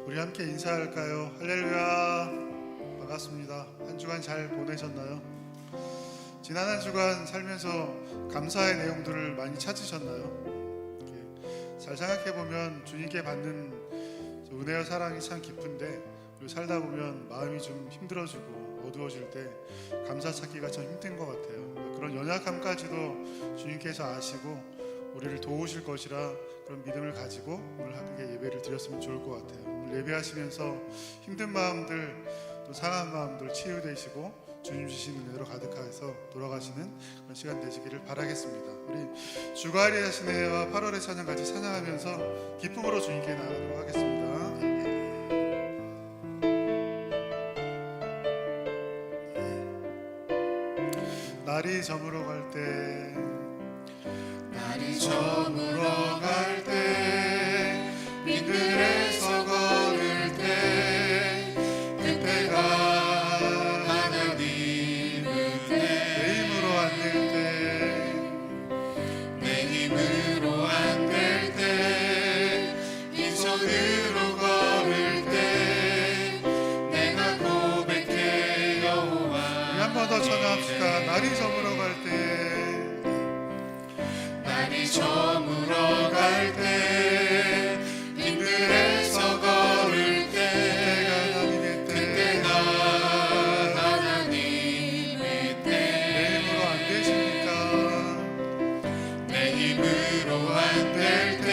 우리 함께 인사할까요? 할렐루야. 반갑습니다. 한 주간 잘 보내셨나요? 지난 한 주간 살면서 감사의 내용들을 많이 찾으셨나요? 잘 생각해보면 주님께 받는 은혜와 사랑이 참 깊은데, 그리고 살다 보면 마음이 좀 힘들어지고 어두워질 때 감사 찾기가 참 힘든 것 같아요. 그런 연약함까지도 주님께서 아시고 우리를 도우실 것이라 그런 믿음을 가지고 오늘 함께 예배를 드렸으면 좋을 것 같아요. 오늘 예배하시면서 힘든 마음들, 또 상한 마음들 치유되시고 주님 주신 은혜로 가득해서 돌아가시는 그런 시간 되시기를 바라겠습니다. 우리 주가리 하시네와 8월의 찬양 같이 찬양하면서 기쁨으로 주님께 나가도록 하겠습니다. 날이 저물어 갈 때, 날이 저물어 갈 때, 빈들에서 걸을 때, 그때가 하나님의 때, 내 힘으로 안 될 때, 내 힘으로 안 될 때, 빈손으로 걸을 때, 내가 고백해 여호와. 한 번 더 찬양합시다. 날이 저물어 갈 때, 날이 저물어 갈 때, 빈들에서 걸을 때, 그때가 하나님의 때. 내 힘으로 안 되십니까? 내 힘으로 안 될 때,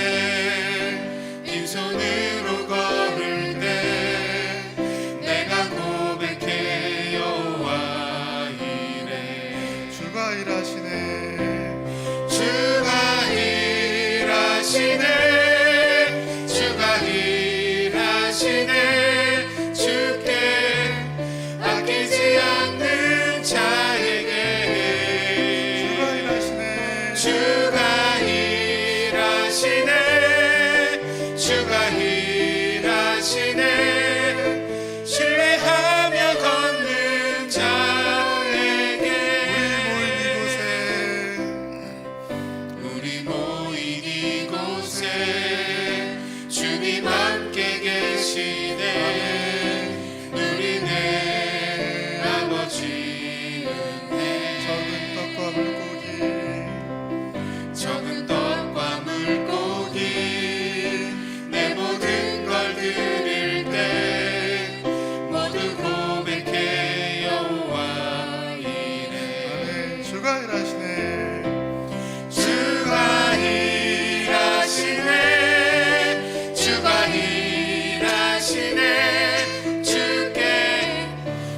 빈손으로 걸을 때, 내가 고백해 여호와 이래. 주가 일하시네, 주가 일하시네, 주가 일하시네, 주께 아끼지 않는 자에게. 주가 일하시네, 주가 일하시네, 주가 일하시네, 신뢰하며 걷는 자에게. 우리 모인 이곳에 주님 함께 계시네. 누리네 아버지 은혜. 적은 떡과 물고기, 적은 떡과 물고기, 내 모든 걸 드릴 때 모두 고백해 여호와 이래. 주가 일하시네, 주가 일하시네, 주가 일하시네, 주께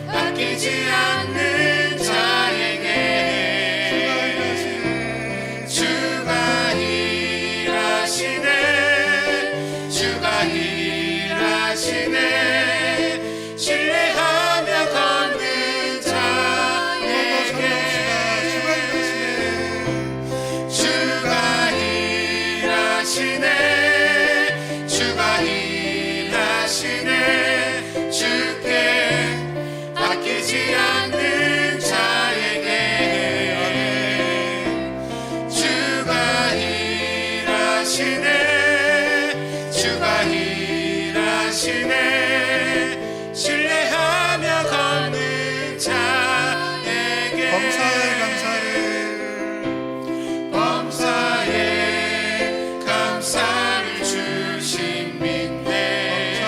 아끼지 않는 자에게. 주가 일하시네, 주가 일하시네, 신뢰하며 걷는 자에게. 주가 일하시네, 주가 일하시네, 주께 아끼지 않는 자에게. 주가 일하시네, 주가 일하시네, 신뢰하며 걷는 자에게. 범사에 감사를, 범사에 감사를 주신 믿네.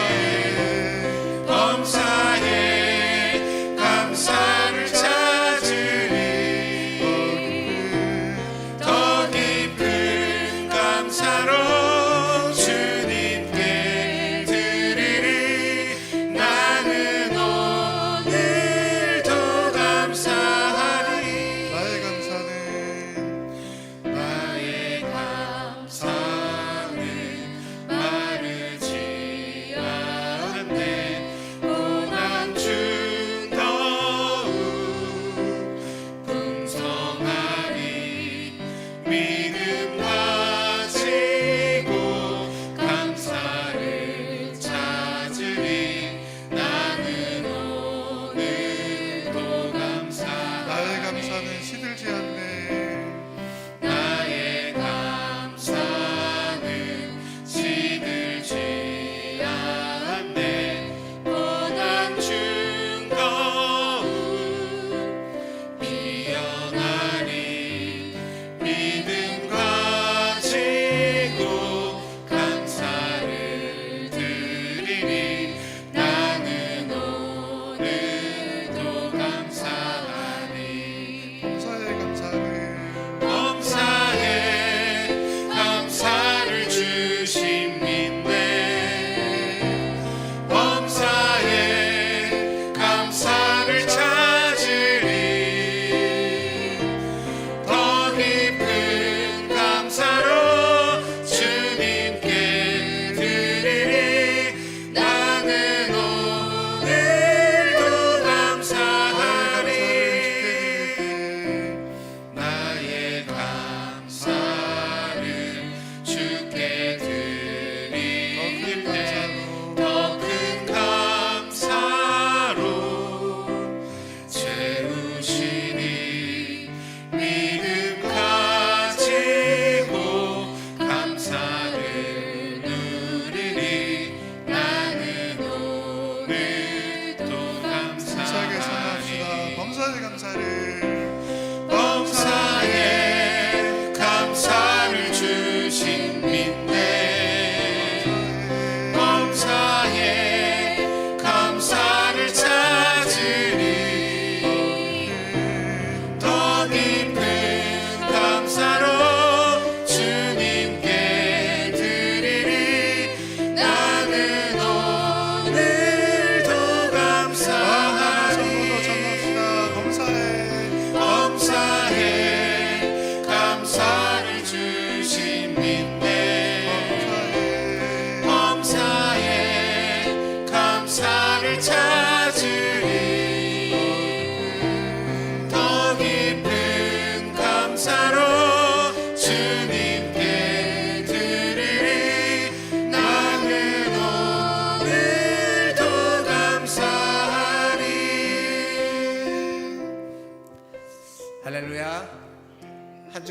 범사에 감사를 찾으리. 더 깊은 감사로 주님께 드리리.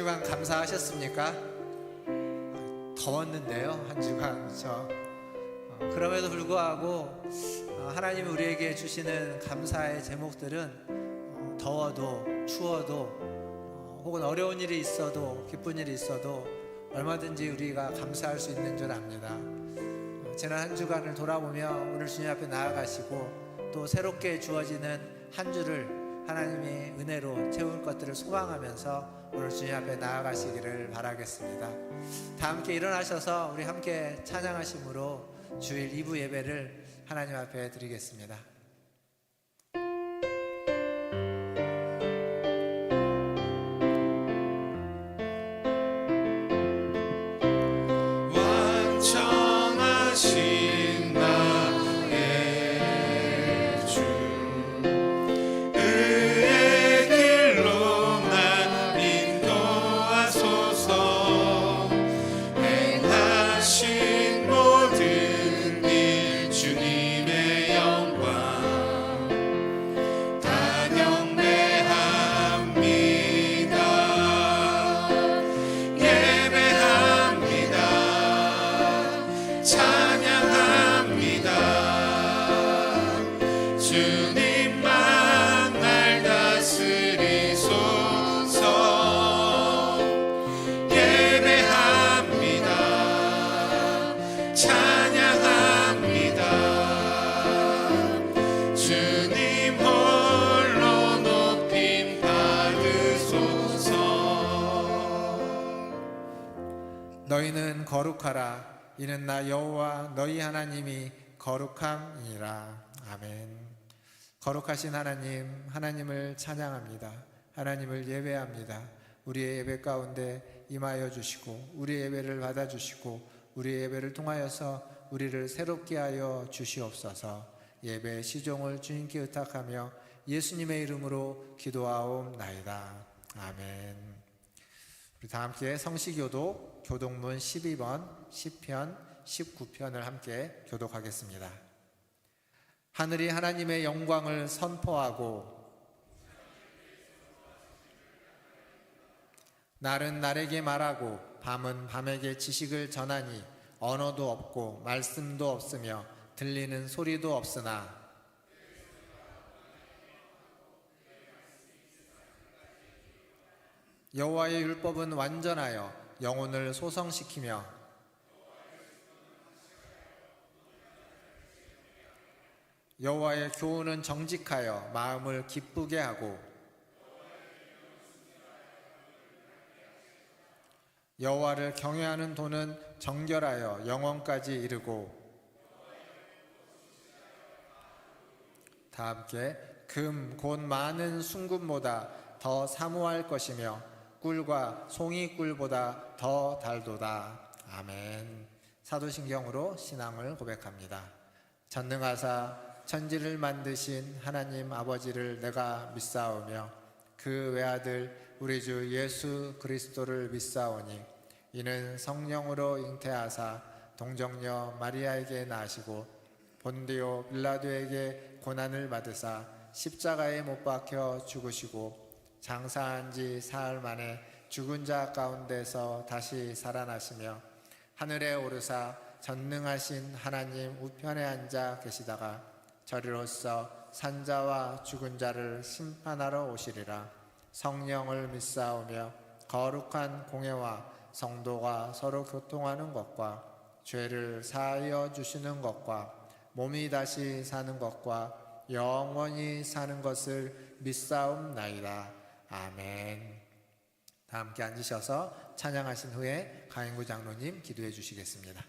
주간 감사하셨습니까? 더웠는데요, 한 주간. 그럼에도 불구하고 하나님이 우리에게 주시는 감사의 제목들은 더워도 추워도 혹은 어려운 일이 있어도 기쁜 일이 있어도 얼마든지 우리가 감사할 수 있는 줄 압니다. 지난 한 주간을 돌아보며 오늘 주님 앞에 나아가시고 또 새롭게 주어지는 한 주를 하나님이 은혜로 채울 것들을 소망하면서 오늘 주님 앞에 나아가시기를 바라겠습니다. 다 함께 일어나셔서 우리 함께 찬양하심으로 주일 2부 예배를 하나님 앞에 드리겠습니다. 완전하신 나의 주 의의 길로 날 인도하소서. 행하신 모든 일 주님의 영광 다 경배합니다. 예배합니다. 찬양합니다. 주님만 날 다스리소서. 예배합니다. 찬양합니다. 주님 홀로 높임 받으소서. 너희는 거룩하라. 이는 나 여호와 너희 하나님이 거룩함이니라. 아멘. 거룩하신 하나님, 하나님을 찬양합니다. 하나님을 예배합니다. 우리의 예배 가운데 임하여 주시고 우리의 예배를 받아주시고 우리의 예배를 통하여서 우리를 새롭게 하여 주시옵소서. 예배 시종을 주님께 의탁하며 예수님의 이름으로 기도하옵나이다. 아멘. 우리 다 함께 성시교독 교독문 12번 10편 19편을 함께 교독하겠습니다. 하늘이 하나님의 영광을 선포하고 날은 날에게 말하고 밤은 밤에게 지식을 전하니 언어도 없고 말씀도 없으며 들리는 소리도 없으나 여호와의 율법은 완전하여 영혼을 소성시키며 여호와의 교훈은 정직하여 마음을 기쁘게 하고 여호와를 경외하는 도는 정결하여 영원까지 이르고 다 함께 금 곧 많은 순금보다 더 사모할 것이며 꿀과 송이꿀보다 더 달도다. 아멘. 사도신경으로 신앙을 고백합니다. 전능하사 천지를 만드신 하나님 아버지를 내가 믿사오며 그 외아들 우리 주 예수 그리스도를 믿사오니 이는 성령으로 잉태하사 동정녀 마리아에게 나시고 본디오 빌라도에게 고난을 받으사 십자가에 못 박혀 죽으시고 장사한 지 사흘 만에 죽은 자 가운데서 다시 살아나시며 하늘에 오르사 전능하신 하나님 우편에 앉아 계시다가 저리로서 산자와 죽은 자를 심판하러 오시리라. 성령을 믿사오며 거룩한 공예와 성도가 서로 교통하는 것과 죄를 사하여 주시는 것과 몸이 다시 사는 것과 영원히 사는 것을 믿사옵나이다. 아멘. 다 함께 앉으셔서 찬양하신 후에 가인구 장로님 기도해 주시겠습니다.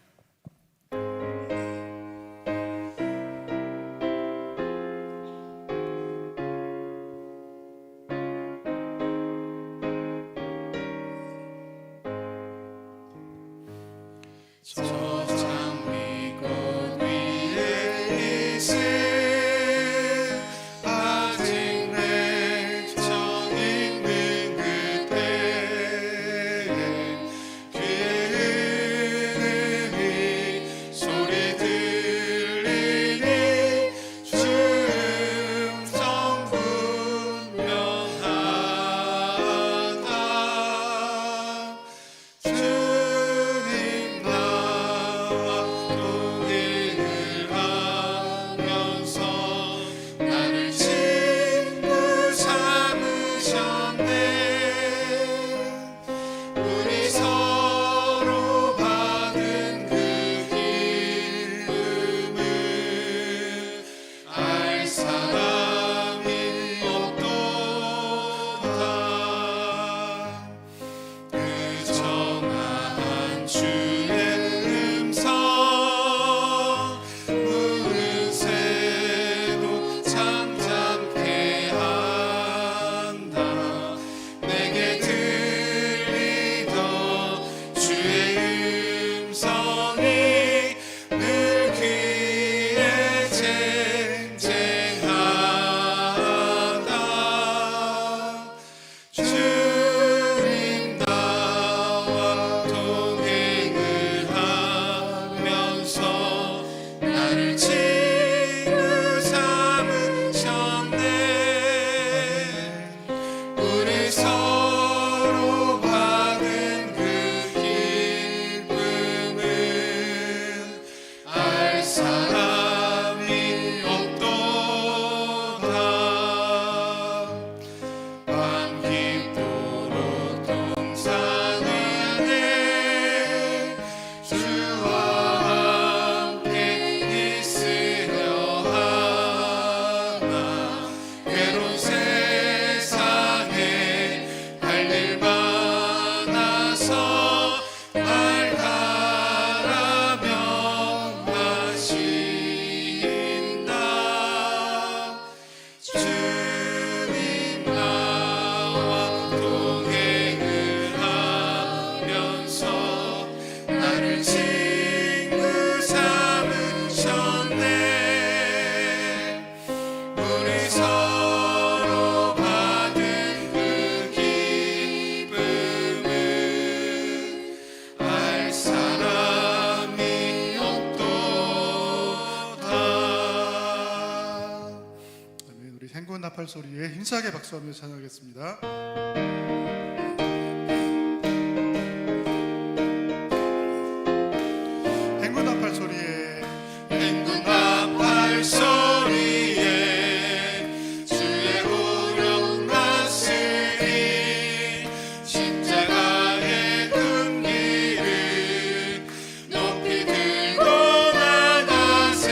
행군 나팔 소리에 힘차게 박수하며 찬양하겠습니다. 행군 나팔 소리에 행군 나팔 소리에 주의 구령 났으니 십자가의 금기를 높이 들고 나가세.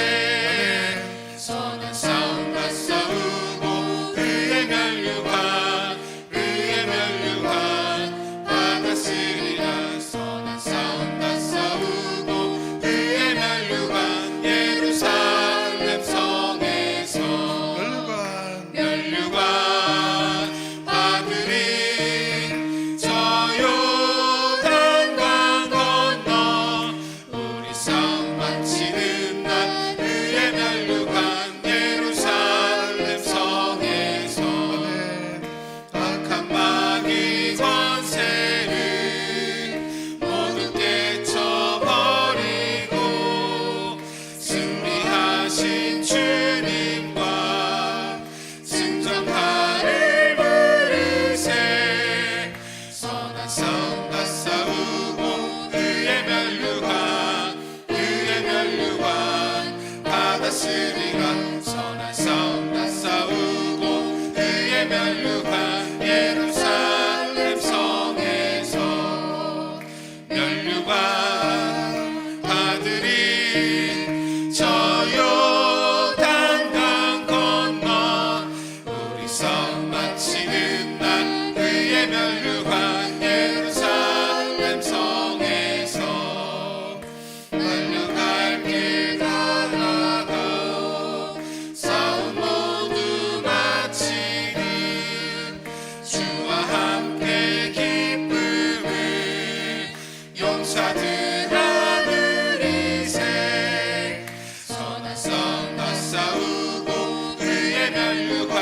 선한 싸움과 싸우고 의의 면류관 받았으리라. 선한 싸움과 싸우고 의의 면류관 예루살렘 성에서 면류관 받으리. 저 요단강 건너 우리 싸움 마치는 날 의의 면류관 예루살렘 성에서 악한 마귀 권세를 모두 깨쳐버리고 승리하신 주님과 승전파를 부르세. 선한 싸움과 싸우고 의의 면류관 받았으리라. 선한 싸움과 싸우고 의의 면류관 예루살렘 성에서 면류관 받으리. 저 요단강 건너 우리 싸움 마치는 날 의의 면류관 예루살렘 성에서 달려갈 길 다 나가고 싸움 모두 마치는 주와 함께 기쁨을 용사들 하늘이세. 선한 싸움 다 싸우고 의의 면류관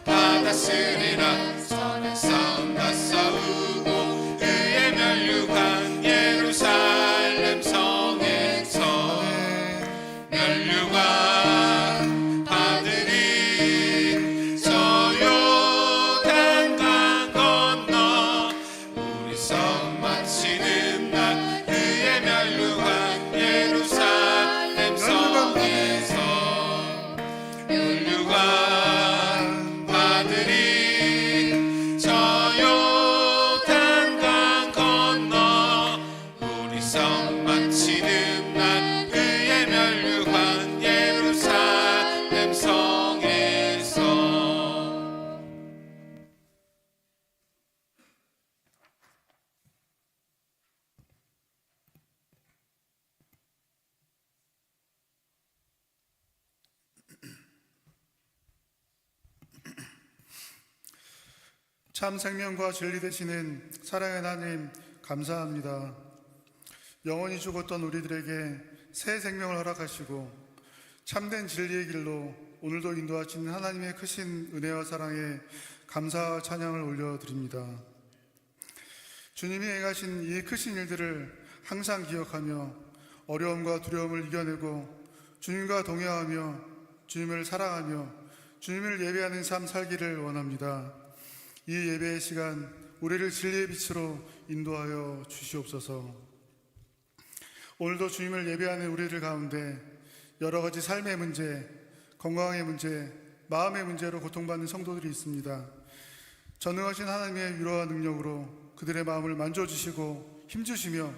받았으리라. 선한 싸움 다 싸우고 의의 면류관 예루살렘 성에서 면류관 받으리. 저 요단강 건너 우리 싸움 마치는 날 의의 면류관 예루살렘 성에서 면류관 받으리. 저 요단강 건너 우리 싸움 마치는 날 의의 면류관 예루살렘 성에서. 참 생명과 진리 되시는 사랑의 하나님 감사합니다. 영원히 죽었던 우리들에게 새 생명을 허락하시고 참된 진리의 길로 오늘도 인도하시는 하나님의 크신 은혜와 사랑에 감사와 찬양을 올려드립니다. 주님이 행하신 이 크신 일들을 항상 기억하며 어려움과 두려움을 이겨내고 주님과 동행하며 주님을 사랑하며 주님을 예배하는 삶 살기를 원합니다. 이 예배의 시간 우리를 진리의 빛으로 인도하여 주시옵소서. 오늘도 주님을 예배하는 우리들 가운데 여러 가지 삶의 문제, 건강의 문제, 마음의 문제로 고통받는 성도들이 있습니다. 전능하신 하나님의 위로와 능력으로 그들의 마음을 만져주시고 힘주시며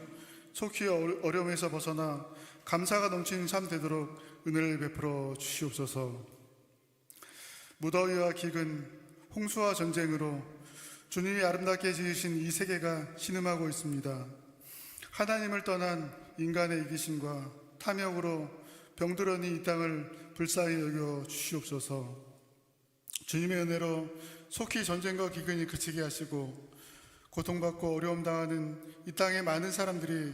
속히 어려움에서 벗어나 감사가 넘치는 삶 되도록 은혜를 베풀어 주시옵소서. 무더위와 기근, 홍수와 전쟁으로 주님이 아름답게 지으신 이 세계가 신음하고 있습니다. 하나님을 떠난 인간의 이기심과 탐욕으로 병들어니 이 땅을 불쌍히 여겨 주시옵소서. 주님의 은혜로 속히 전쟁과 기근이 그치게 하시고 고통받고 어려움 당하는 이 땅의 많은 사람들이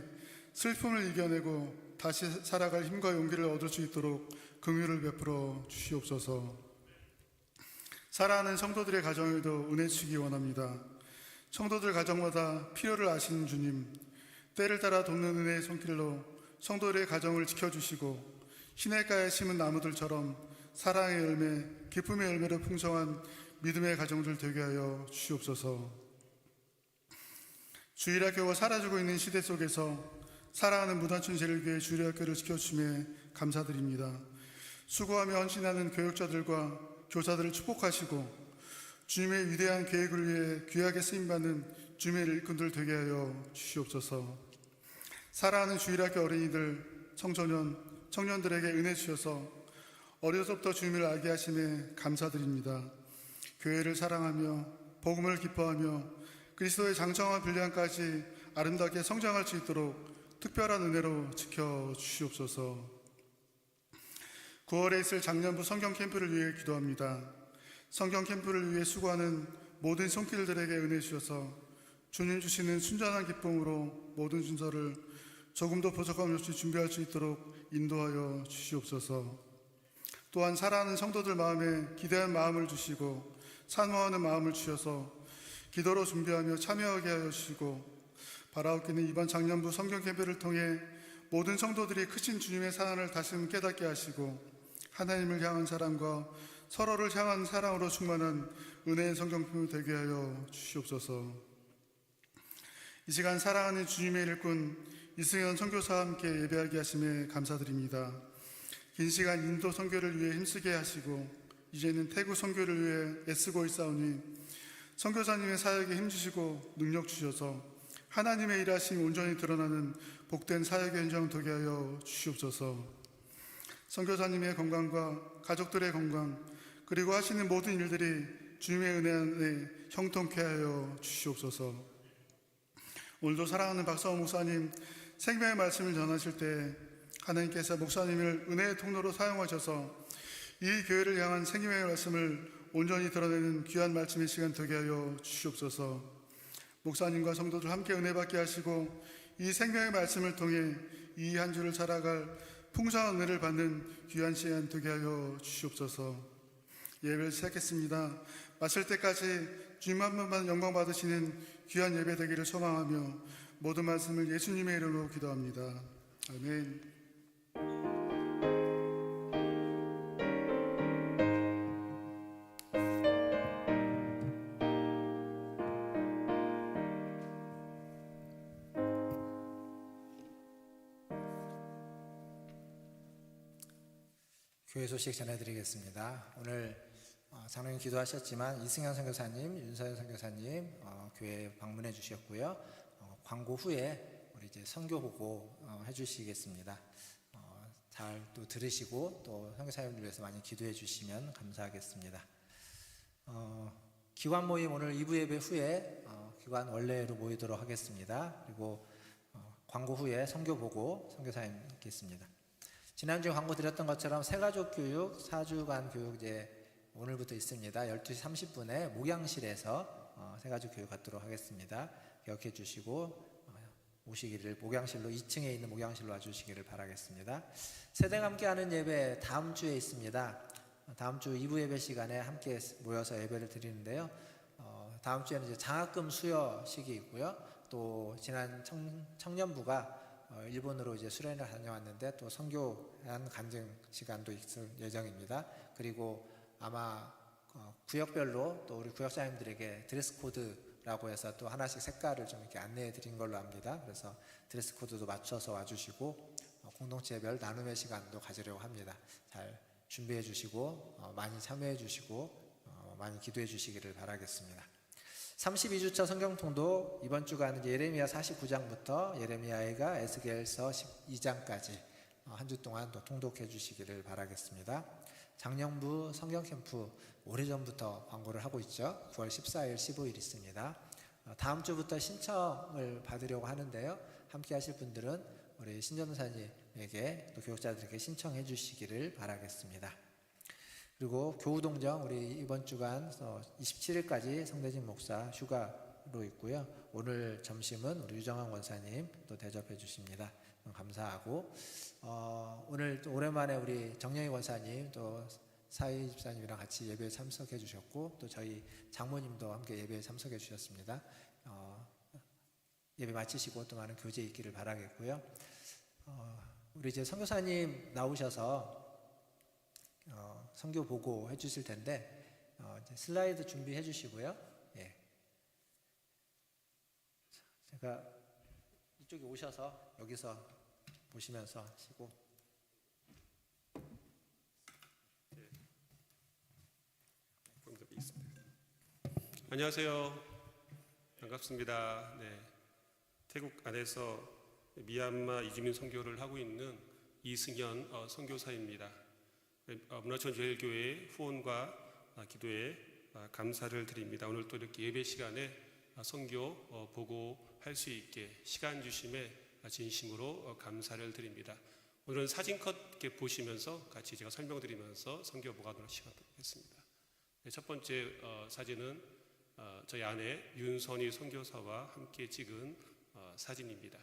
슬픔을 이겨내고 다시 살아갈 힘과 용기를 얻을 수 있도록 긍휼을 베풀어 주시옵소서. 사랑하는 성도들의 가정에도 은혜 주시기 원합니다. 성도들 가정마다 필요를 아시는 주님, 때를 따라 돕는 은혜의 손길로 성도들의 가정을 지켜주시고 시냇가에 심은 나무들처럼 사랑의 열매, 기쁨의 열매로 풍성한 믿음의 가정들 되게 하여 주시옵소서. 주일학교가 사라지고 있는 시대 속에서 사랑하는 무단춘제를 위해 주일학교를 지켜주심에 감사드립니다. 수고하며 헌신하는 교육자들과 교사들을 축복하시고 주님의 위대한 계획을 위해 귀하게 쓰임받는 주님의 일꾼들 되게 하여 주시옵소서. 사랑하는 주일학교 어린이들, 청소년, 청년들에게 은혜 주셔서 어려서부터 주님을 알게 하심에 감사드립니다. 교회를 사랑하며 복음을 기뻐하며 그리스도의 장성한 분량까지 아름답게 성장할 수 있도록 특별한 은혜로 지켜주시옵소서. 9월에 있을 작년부 성경 캠프를 위해 기도합니다. 성경 캠프를 위해 수고하는 모든 손길들에게 은혜 주셔서 주님 주시는 순전한 기쁨으로 모든 순서를 조금도 부족함 없이 준비할 수 있도록 인도하여 주시옵소서. 또한 사랑하는 성도들 마음에 기대한 마음을 주시고 사모하는 마음을 주셔서 기도로 준비하며 참여하게 하여 주시고 바라옵기는 이번 작년부 성경 캠프를 통해 모든 성도들이 크신 주님의 사랑을 다시 깨닫게 하시고 하나님을 향한 사랑과 서로를 향한 사랑으로 충만한 은혜의 성경 캠프 되게 하여 주시옵소서. 이 시간 사랑하는 주님의 일꾼 이승현 선교사와 함께 예배하게 하심에 감사드립니다. 긴 시간 인도 선교를 위해 힘쓰게 하시고 이제는 태국 선교를 위해 애쓰고 있사오니 선교사님의 사역에 힘주시고 능력 주셔서 하나님의 일하심이 온전히 드러나는 복된 사역의 현장 되게 하여 주시옵소서. 선교사님의 건강과 가족들의 건강 그리고 하시는 모든 일들이 주님의 은혜 안에 형통케 하여 주시옵소서. 오늘도 사랑하는 박사원 목사님 생명의 말씀을 전하실 때 하나님께서 목사님을 은혜의 통로로 사용하셔서 이 교회를 향한 생명의 말씀을 온전히 드러내는 귀한 말씀의 시간 되게 하여 주시옵소서. 목사님과 성도들 함께 은혜 받게 하시고 이 생명의 말씀을 통해 이 한 주를 살아갈 풍성한 은혜를 받는 귀한 시간 되게 하여 주시옵소서. 예배를 시작했습니다. 마칠 때까지 주님 한 분만 영광 받으시는 귀한 예배 되기를 소망하며 모든 말씀을 예수님의 이름으로 기도합니다. 아멘. 교회 소식 전해드리겠습니다. 오늘 장로님 기도하셨지만 이승현 선교사님, 윤서연 선교사님 교회 방문해 주셨고요. 광고 후에 우리 이제 선교 보고 해주시겠습니다. 잘 또 들으시고 또 선교사님을 위해서 많이 기도해 주시면 감사하겠습니다. 기관 모임 오늘 2부 예배 후에 기관 원래로 모이도록 하겠습니다. 그리고 광고 후에 선교 보고 선교사님 있겠습니다. 지난주에 광고 드렸던 것처럼 새가족 교육 4주간 교육 이제 오늘부터 있습니다. 12시 30분에 목양실에서 새가족 교육 갖도록 하겠습니다. 기억해 주시고 오시기를 목양실로 2층에 있는 목양실로 와주시기를 바라겠습니다. 세대가 함께하는 예배 다음 주에 있습니다. 다음 주 2부 예배 시간에 함께 모여서 예배를 드리는데요. 다음 주에는 이제 장학금 수여식이 있고요. 또 지난 청년부가 일본으로 이제 수련을 다녀왔는데 또 선교한 간증 시간도 있을 예정입니다. 그리고 아마 구역별로 또 우리 구역사님들에게 드레스 코드라고 해서 또 하나씩 색깔을 좀 이렇게 안내해 드린 걸로 압니다. 그래서 드레스 코드도 맞춰서 와주시고 공동체별 나눔의 시간도 가지려고 합니다. 잘 준비해 주시고 많이 참여해 주시고 많이 기도해 주시기를 바라겠습니다. 32주차 성경통도 이번 주간은 예레미야 49장부터 예레미야가 에스겔서 12장까지 한 주 동안 또 통독해 주시기를 바라겠습니다. 작년부 성경캠프 오래전부터 광고를 하고 있죠. 9월 14일, 15일 있습니다. 다음 주부터 신청을 받으려고 하는데요. 함께 하실 분들은 우리 신전사님에게 또 교육자들에게 신청해 주시기를 바라겠습니다. 그리고 교우동정 우리 이번 주간 27일까지 성대진 목사 휴가로 있고요. 오늘 점심은 우리 유정환 권사님 또 대접해 주십니다. 감사하고 오늘 또 오랜만에 우리 정영희 권사님 또 사위 집사님이랑 같이 예배에 참석해 주셨고 또 저희 장모님도 함께 예배에 참석해 주셨습니다. 예배 마치시고 또 많은 교제 있기를 바라겠고요. 우리 이제 선교사님 나오셔서 선교 보고 해주실 텐데 이제 슬라이드 준비해 주시고요. 예. 제가 이쪽에 오셔서 여기서 보시면서 하시고. 안녕하세요. 반갑습니다. 네, 태국 안에서 미얀마 이주민 선교를 하고 있는 이승현 선교사입니다. 문화촌제일교회 후원과 기도에 감사를 드립니다. 오늘 또 이렇게 예배 시간에 선교 보고할 수 있게 시간 주심에 진심으로 감사를 드립니다. 오늘은 사진 컷 이렇게 보시면서 같이 제가 설명드리면서 선교 보고하도록 시작하겠습니다. 네, 첫 번째 사진은 저희 아내 윤선희 선교사와 함께 찍은 사진입니다.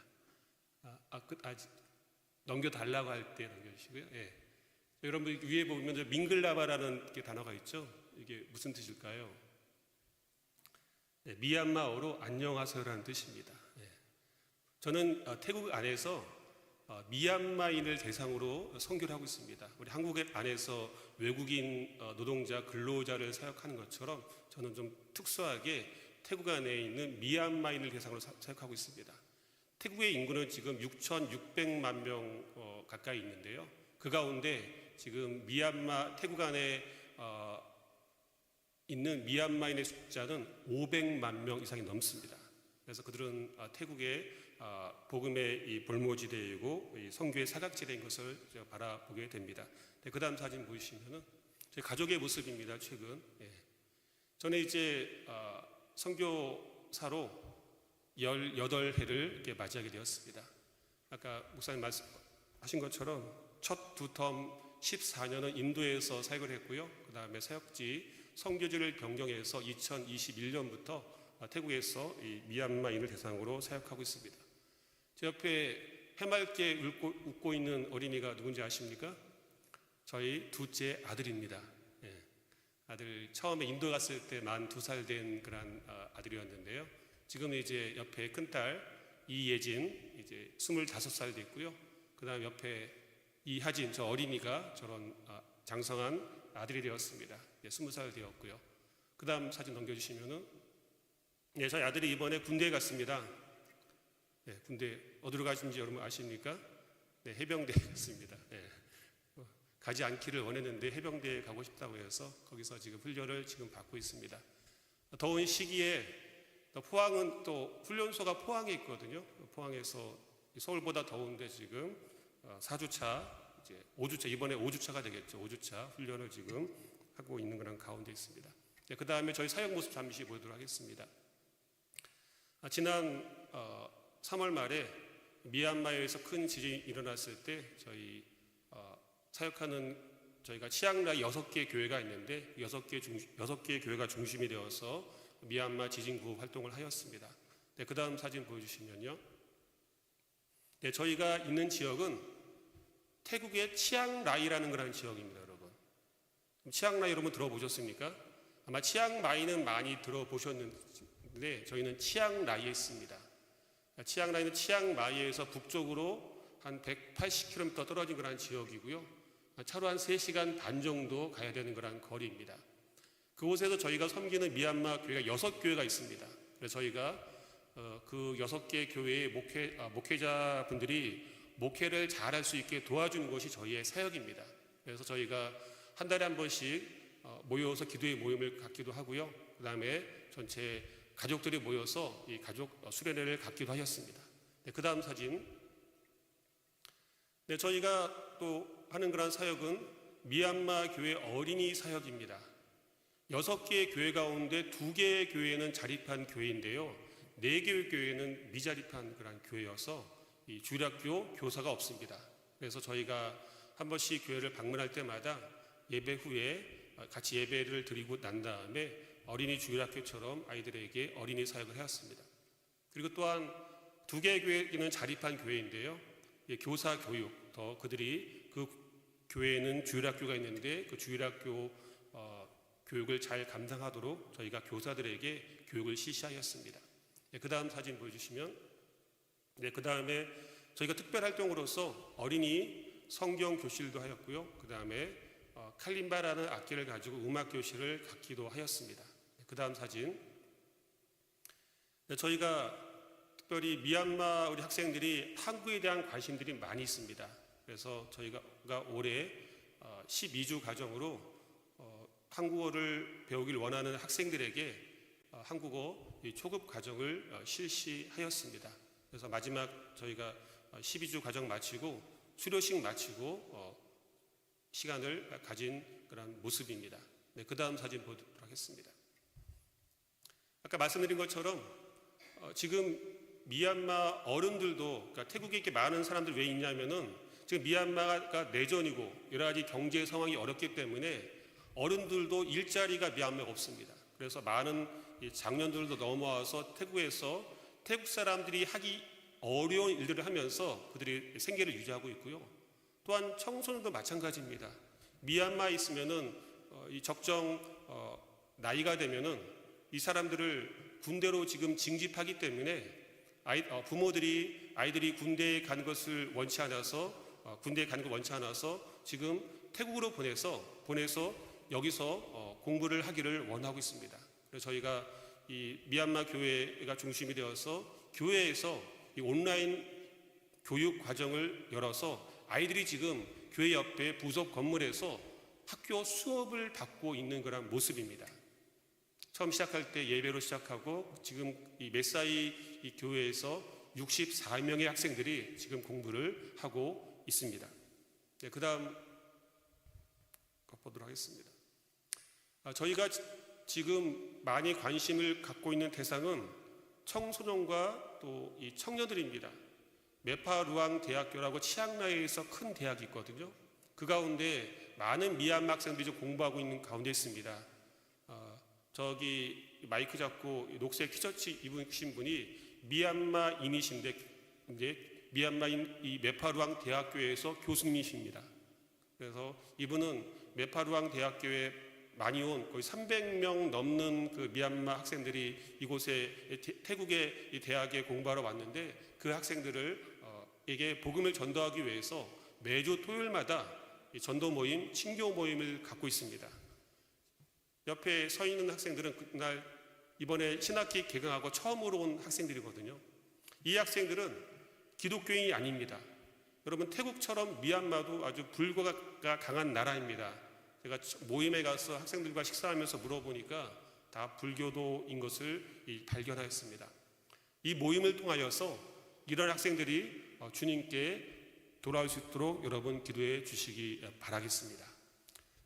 넘겨달라고 할 때 넘겨주시고요. 예. 여러분 위에 보면 밍글라바라는 단어가 있죠. 이게 무슨 뜻일까요? 네, 미얀마어로 안녕하세요라는 뜻입니다. 예. 저는 태국 안에서 미얀마인을 대상으로 선교를 하고 있습니다. 우리 한국 안에서 외국인 노동자 근로자를 사역하는 것처럼 저는 좀 특수하게 태국 안에 있는 미얀마인을 대상으로 사역하고 있습니다. 태국의 인구는 지금 6,600만 명 가까이 있는데요. 그 가운데 지금 태국 안에 있는 미얀마인의 숫자는 500만 명 이상이 넘습니다. 그래서 그들은 태국의 복음의 이 볼모지대이고 선교의 사각지대인 것을 바라보게 됩니다. 네, 그 다음 사진 보시면은 저희 가족의 모습입니다. 최근 저는 이제 선교사로 18해를 이렇게 맞이하게 되었습니다. 아까 목사님 말씀하신 것처럼 첫 두 텀 14년은 인도에서 사역을 했고요. 그 다음에 사역지 선교지를 변경해서 2021년부터 태국에서 이 미얀마인을 대상으로 사역하고 있습니다. 제 옆에 해맑게 웃고 있는 어린이가 누군지 아십니까? 저희 둘째 아들입니다. 예. 아들 처음에 인도 갔을 때 만 2살 된 그런 아들이었는데요. 지금 이제 옆에 큰딸 이예진 이제 25살 됐고요. 그다음 옆에 이하진 저 어린이가 저런 장성한 아들이 되었습니다. 20살 되었고요. 그다음 사진 넘겨주시면은 네, 저희 아들이 이번에 군대에 갔습니다. 네, 군대 어디로 가신지 여러분 아십니까? 네, 해병대에 갔습니다. 네. 가지 않기를 원했는데 해병대에 가고 싶다고 해서 거기서 지금 훈련을 지금 받고 있습니다. 더운 시기에 포항은 또 훈련소가 포항에 있거든요. 포항에서 서울보다 더운데 지금 4주차 이제 5주차 이번에 5주차가 되겠죠. 5주차 훈련을 지금 하고 있는 그런 가운데 있습니다. 네, 그 다음에 저희 사역 모습 잠시 보도록 하겠습니다. 지난 3월 말에 미얀마에서 큰 지진이 일어났을 때 저희 사역하는 저희가 치앙라이 6개 교회가 있는데 6개 교회가 중심이 되어서 미얀마 지진 구호 활동을 하였습니다. 네, 그 다음 사진 보여주시면요. 네, 저희가 있는 지역은 태국의 치앙라이라는 그런 지역입니다, 여러분. 치앙라이 여러분 들어보셨습니까? 아마 치앙마이는 많이 들어보셨는데 저희는 치앙라이에 있습니다. 치앙라이는 치앙마이에서 북쪽으로 한 180km 떨어진 그런 지역이고요. 차로 한 3시간 반 정도 가야 되는 그런 거리입니다. 그곳에서 저희가 섬기는 미얀마 교회가 6교회가 있습니다. 그래서 저희가 그 6개 교회의 목회자분들이 목회를 잘할 수 있게 도와주는 것이 저희의 사역입니다. 그래서 저희가 한 달에 한 번씩 모여서 기도의 모임을 갖기도 하고요. 그 다음에 전체 가족들이 모여서 이 가족 수련회를 갖기도 하였습니다. 네, 그 다음 사진. 네, 저희가 또 하는 그런 사역은 미얀마 교회 어린이 사역입니다. 6개의 교회 가운데 2개의 교회는 자립한 교회인데요. 4개의 교회는 미자립한 그런 교회여서 이 주일학교 교사가 없습니다. 그래서 저희가 한 번씩 교회를 방문할 때마다 예배 후에 같이 예배를 드리고 난 다음에 어린이 주일학교처럼 아이들에게 어린이 사역을 해왔습니다. 그리고 또한 2개의 교회는 자립한 교회인데요. 교사 교육, 더 그들이 그 교회에는 주일학교가 있는데 그 주일학교 교육을 잘 감당하도록 저희가 교사들에게 교육을 실시하였습니다. 네, 그 다음 사진 보여주시면 네, 그 다음에 저희가 특별 활동으로서 어린이 성경 교실도 하였고요. 그 다음에 칼림바라는 악기를 가지고 음악 교실을 갖기도 하였습니다. 그 다음 사진. 저희가 특별히 미얀마 우리 학생들이 한국에 대한 관심들이 많이 있습니다. 그래서 저희가 올해 12주 과정으로 한국어를 배우길 원하는 학생들에게 한국어 초급 과정을 실시하였습니다. 그래서 마지막 저희가 12주 과정 마치고 수료식 마치고 시간을 가진 그런 모습입니다. 네, 그 다음 사진 보도록 하겠습니다. 아까 말씀드린 것처럼 지금 미얀마 어른들도, 그러니까 태국에 이렇게 많은 사람들 왜 있냐면은 지금 미얀마가 내전이고 여러 가지 경제 상황이 어렵기 때문에 어른들도 일자리가 미얀마에 없습니다. 그래서 많은 장년들도 넘어와서 태국에서 태국 사람들이 하기 어려운 일들을 하면서 그들이 생계를 유지하고 있고요. 또한 청소년도 마찬가지입니다. 미얀마에 있으면은 이 적정 나이가 되면은 이 사람들을 군대로 지금 징집하기 때문에 부모들이 아이들이 군대에 간 것을 원치 않아서 군대에 가는 걸 원치 않아서 지금 태국으로 보내서 여기서 공부를 하기를 원하고 있습니다. 그래서 저희가 이 미얀마 교회가 중심이 되어서 교회에서 이 온라인 교육 과정을 열어서 아이들이 지금 교회 옆에 부속 건물에서 학교 수업을 받고 있는 그런 모습입니다. 처음 시작할 때 예배로 시작하고 지금 이 메사이 이 교회에서 64명의 학생들이 지금 공부를 하고 있습니다. 네, 그 다음 보도록 하겠습니다. 저희가 지금 많이 관심을 갖고 있는 대상은 청소년과 또 이 청년들입니다. 메파루앙 대학교라고 치앙라이에서 큰 대학이 있거든요. 그 가운데 많은 미얀마 학생들이 좀 공부하고 있는 가운데 있습니다. 저기 마이크 잡고 녹색 티셔츠 입으신 분이 미얀마인이신데 이제 미얀마인 이 메파루앙 대학교에서 교수님이십니다. 그래서 이분은 메파루앙 대학교에 많이 온 거의 300명 넘는 그 미얀마 학생들이 이곳에 태국의 이 대학에 공부하러 왔는데 그 학생들을 에게 복음을 전도하기 위해서 매주 토요일마다 이 전도 모임, 친교 모임을 갖고 있습니다. 옆에 서 있는 학생들은 그날 이번에 신학기 개강하고 처음으로 온 학생들이거든요. 이 학생들은 기독교인이 아닙니다. 여러분 태국처럼 미얀마도 아주 불교가 강한 나라입니다. 제가 모임에 가서 학생들과 식사하면서 물어보니까 다 불교도인 것을 발견하였습니다. 이 모임을 통하여서 이런 학생들이 주님께 돌아올 수 있도록 여러분 기도해 주시기 바라겠습니다.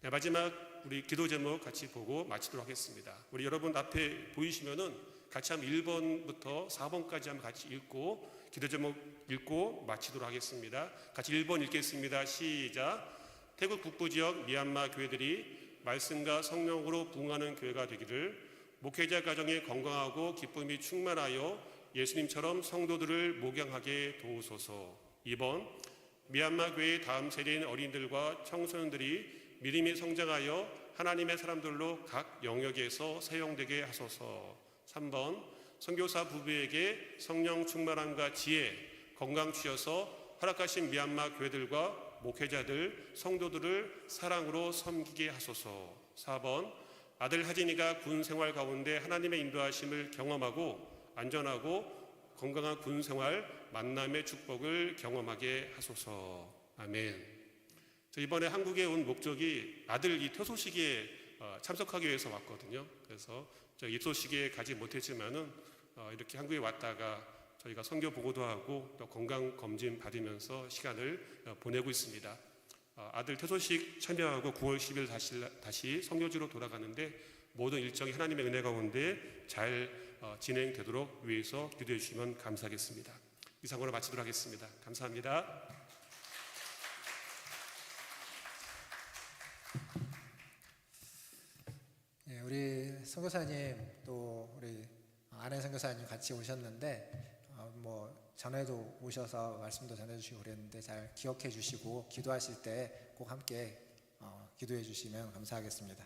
네, 마지막 우리 기도 제목 같이 보고 마치도록 하겠습니다. 우리 여러분 앞에 보이시면은 같이 한번 1번부터 4번까지 한번 같이 읽고 기도 제목 읽고 마치도록 하겠습니다. 같이 1번 읽겠습니다. 시작. 태국 북부 지역 미얀마 교회들이 말씀과 성령으로 부흥하는 교회가 되기를, 목회자 가정이 건강하고 기쁨이 충만하여 예수님처럼 성도들을 목양하게 도우소서. 2번. 미얀마 교회의 다음 세대인 어린이들과 청소년들이 믿음이 성장하여 하나님의 사람들로 각 영역에서 사용되게 하소서. 3번. 선교사 부부에게 성령 충만함과 지혜, 건강 주셔서 허락하신 미얀마 교회들과 목회자들, 성도들을 사랑으로 섬기게 하소서. 4번. 아들 하진이가 군 생활 가운데 하나님의 인도하심을 경험하고 안전하고 건강한 군 생활, 만남의 축복을 경험하게 하소서. 아멘. 저 이번에 한국에 온 목적이 아들 이 퇴소식에 참석하기 위해서 왔거든요. 그래서 저 입소식에 가지 못했지만은 이렇게 한국에 왔다가 저희가 선교 보고도 하고 또 건강 검진 받으면서 시간을 보내고 있습니다. 아들 퇴소식 참여하고 9월 10일 다시 선교지로 돌아가는데 모든 일정이 하나님의 은혜 가운데 잘 진행되도록 위해서 기도해 주시면 감사하겠습니다. 이상으로 마치도록 하겠습니다. 감사합니다. 네, 우리 선교사님 또 우리 아내 선교사님 같이 오셨는데 뭐 전에도 오셔서 말씀도 전해주시고 그랬는데 잘 기억해 주시고 기도하실 때 꼭 함께 기도해 주시면 감사하겠습니다.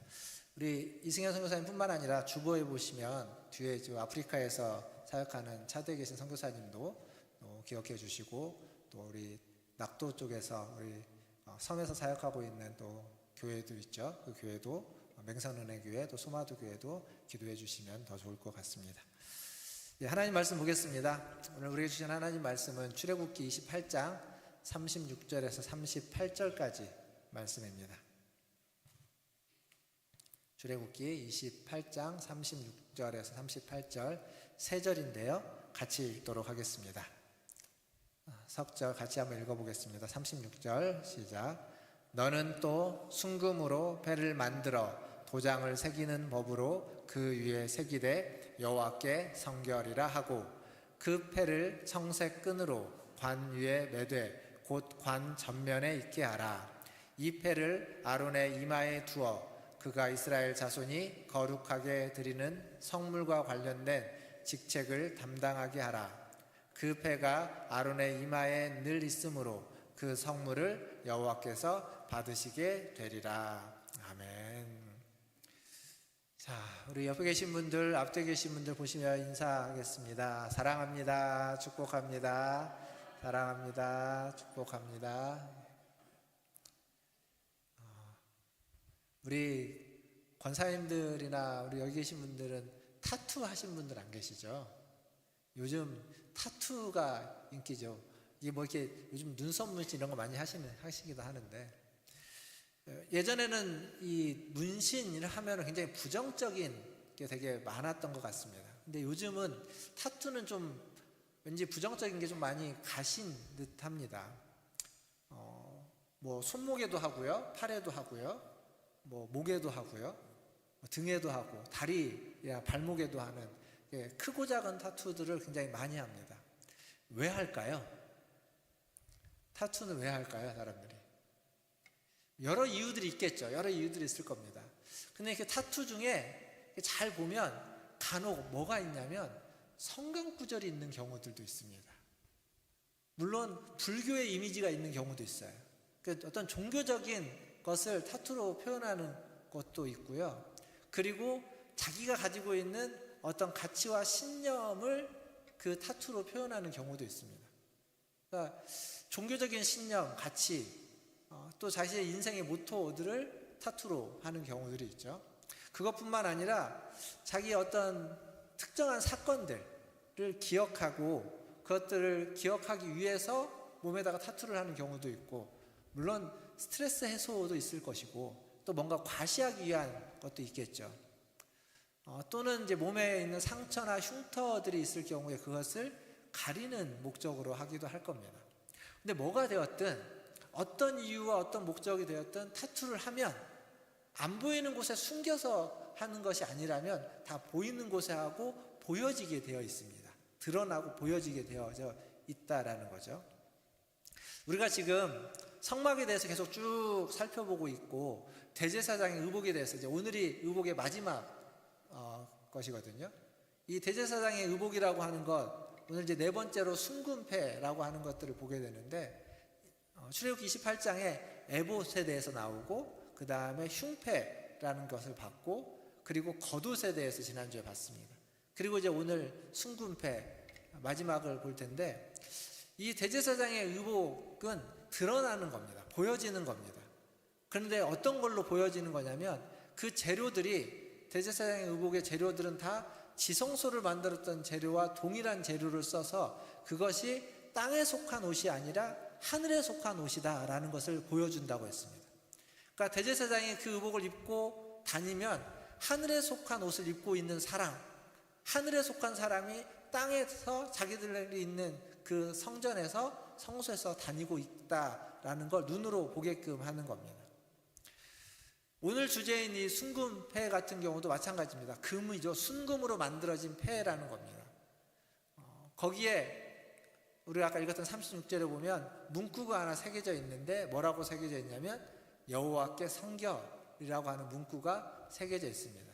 우리 이승현 선교사님뿐만 아니라 주보에 보시면 뒤에 저 아프리카에서 사역하는 차도에 계신 선교사님도 기억해 주시고 또 우리 낙도 쪽에서 우리 섬에서 사역하고 있는 또 교회도 있죠. 그 교회도 맹산은혜 교회 또 소마도 교회도 기도해 주시면 더 좋을 것 같습니다. 예, 하나님 말씀 보겠습니다. 오늘 우리에게 주신 하나님 말씀은 출애굽기 28장 36절에서 38절까지 말씀입니다. 출애굽기 28장 36절에서 38절 세 절인데요. 같이 읽도록 하겠습니다. 석절 같이 한번 읽어보겠습니다. 36절 시작. 너는 또 순금으로 패를 만들어 도장을 새기는 법으로 그 위에 새기되 여호와께 성결이라 하고 그 패를 청색 끈으로 관 위에 매되 곧 관 전면에 있게 하라. 이 패를 아론의 이마에 두어 그가 이스라엘 자손이 거룩하게 드리는 성물과 관련된 직책을 담당하게 하라. 그 패가 아론의 이마에 늘 있으므로 그 성물을 여호와께서 받으시게 되리라. 아멘. 자, 우리 옆에 계신 분들, 앞에 계신 분들 보시며 인사하겠습니다. 사랑합니다. 축복합니다. 사랑합니다. 축복합니다. 우리 권사님들이나 우리 여기 계신 분들은 타투 하신 분들 안 계시죠? 요즘 타투가 인기죠. 이게 뭐 이렇게 요즘 눈썹 문신 이런 거 많이 하시기도 하는데, 예전에는 이 문신을 하면 굉장히 부정적인 게 되게 많았던 것 같습니다. 근데 요즘은 타투는 좀 왠지 부정적인 게 좀 많이 가신 듯 합니다. 뭐 손목에도 하고요, 팔에도 하고요, 뭐 목에도 하고요, 등에도 하고 다리야 발목에도 하는 크고 작은 타투들을 굉장히 많이 합니다. 왜 할까요? 타투는 왜 할까요, 사람들이? 여러 이유들이 있겠죠. 여러 이유들이 있을 겁니다. 근데 이렇게 타투 중에 잘 보면 간혹 뭐가 있냐면 성경 구절이 있는 경우들도 있습니다. 물론 불교의 이미지가 있는 경우도 있어요. 어떤 종교적인 것을 타투로 표현하는 것도 있고요. 그리고 자기가 가지고 있는 어떤 가치와 신념을 그 타투로 표현하는 경우도 있습니다. 그러니까 종교적인 신념, 가치, 또 자신의 인생의 모토들을 타투로 하는 경우들이 있죠. 그것뿐만 아니라 자기 어떤 특정한 사건들을 기억하고 그것들을 기억하기 위해서 몸에다가 타투를 하는 경우도 있고, 물론 스트레스 해소도 있을 것이고 또 뭔가 과시하기 위한 것도 있겠죠. 또는 이제 몸에 있는 상처나 흉터들이 있을 경우에 그것을 가리는 목적으로 하기도 할 겁니다. 근데 뭐가 되었든 어떤 이유와 어떤 목적이 되었든 타투를 하면 안 보이는 곳에 숨겨서 하는 것이 아니라면 다 보이는 곳에 하고 보여지게 되어 있습니다. 드러나고 보여지게 되어져 있다라는 거죠. 우리가 지금 성막에 대해서 계속 쭉 살펴보고 있고, 대제사장의 의복에 대해서 이제 오늘이 의복의 마지막 것이거든요. 이 대제사장의 의복이라고 하는 것, 오늘 이제 네 번째로 순금패라고 하는 것들을 보게 되는데, 출애굽기 28장에 에봇에 대해서 나오고, 그 다음에 흉패라는 것을 봤고, 그리고 겉옷에 대해서 지난주에 봤습니다. 그리고 이제 오늘 순금패 마지막을 볼 텐데, 이 대제사장의 의복은 드러나는 겁니다. 보여지는 겁니다. 그런데 어떤 걸로 보여지는 거냐면, 그 재료들이, 대제사장의 의복의 재료들은 다 지성소를 만들었던 재료와 동일한 재료를 써서 그것이 땅에 속한 옷이 아니라 하늘에 속한 옷이다 라는 것을 보여준다고 했습니다. 그러니까 대제사장이 그 의복을 입고 다니면 하늘에 속한 옷을 입고 있는 사람, 하늘에 속한 사람이 땅에서 자기들이 있는 그 성전에서 성소에서 다니고 있다라는 걸 눈으로 보게끔 하는 겁니다. 오늘 주제인 이 순금패 같은 경우도 마찬가지입니다. 금이죠. 순금으로 만들어진 패라는 겁니다. 거기에 우리가 아까 읽었던 36절에 보면 문구가 하나 새겨져 있는데, 뭐라고 새겨져 있냐면 여호와께 성결이라고 하는 문구가 새겨져 있습니다.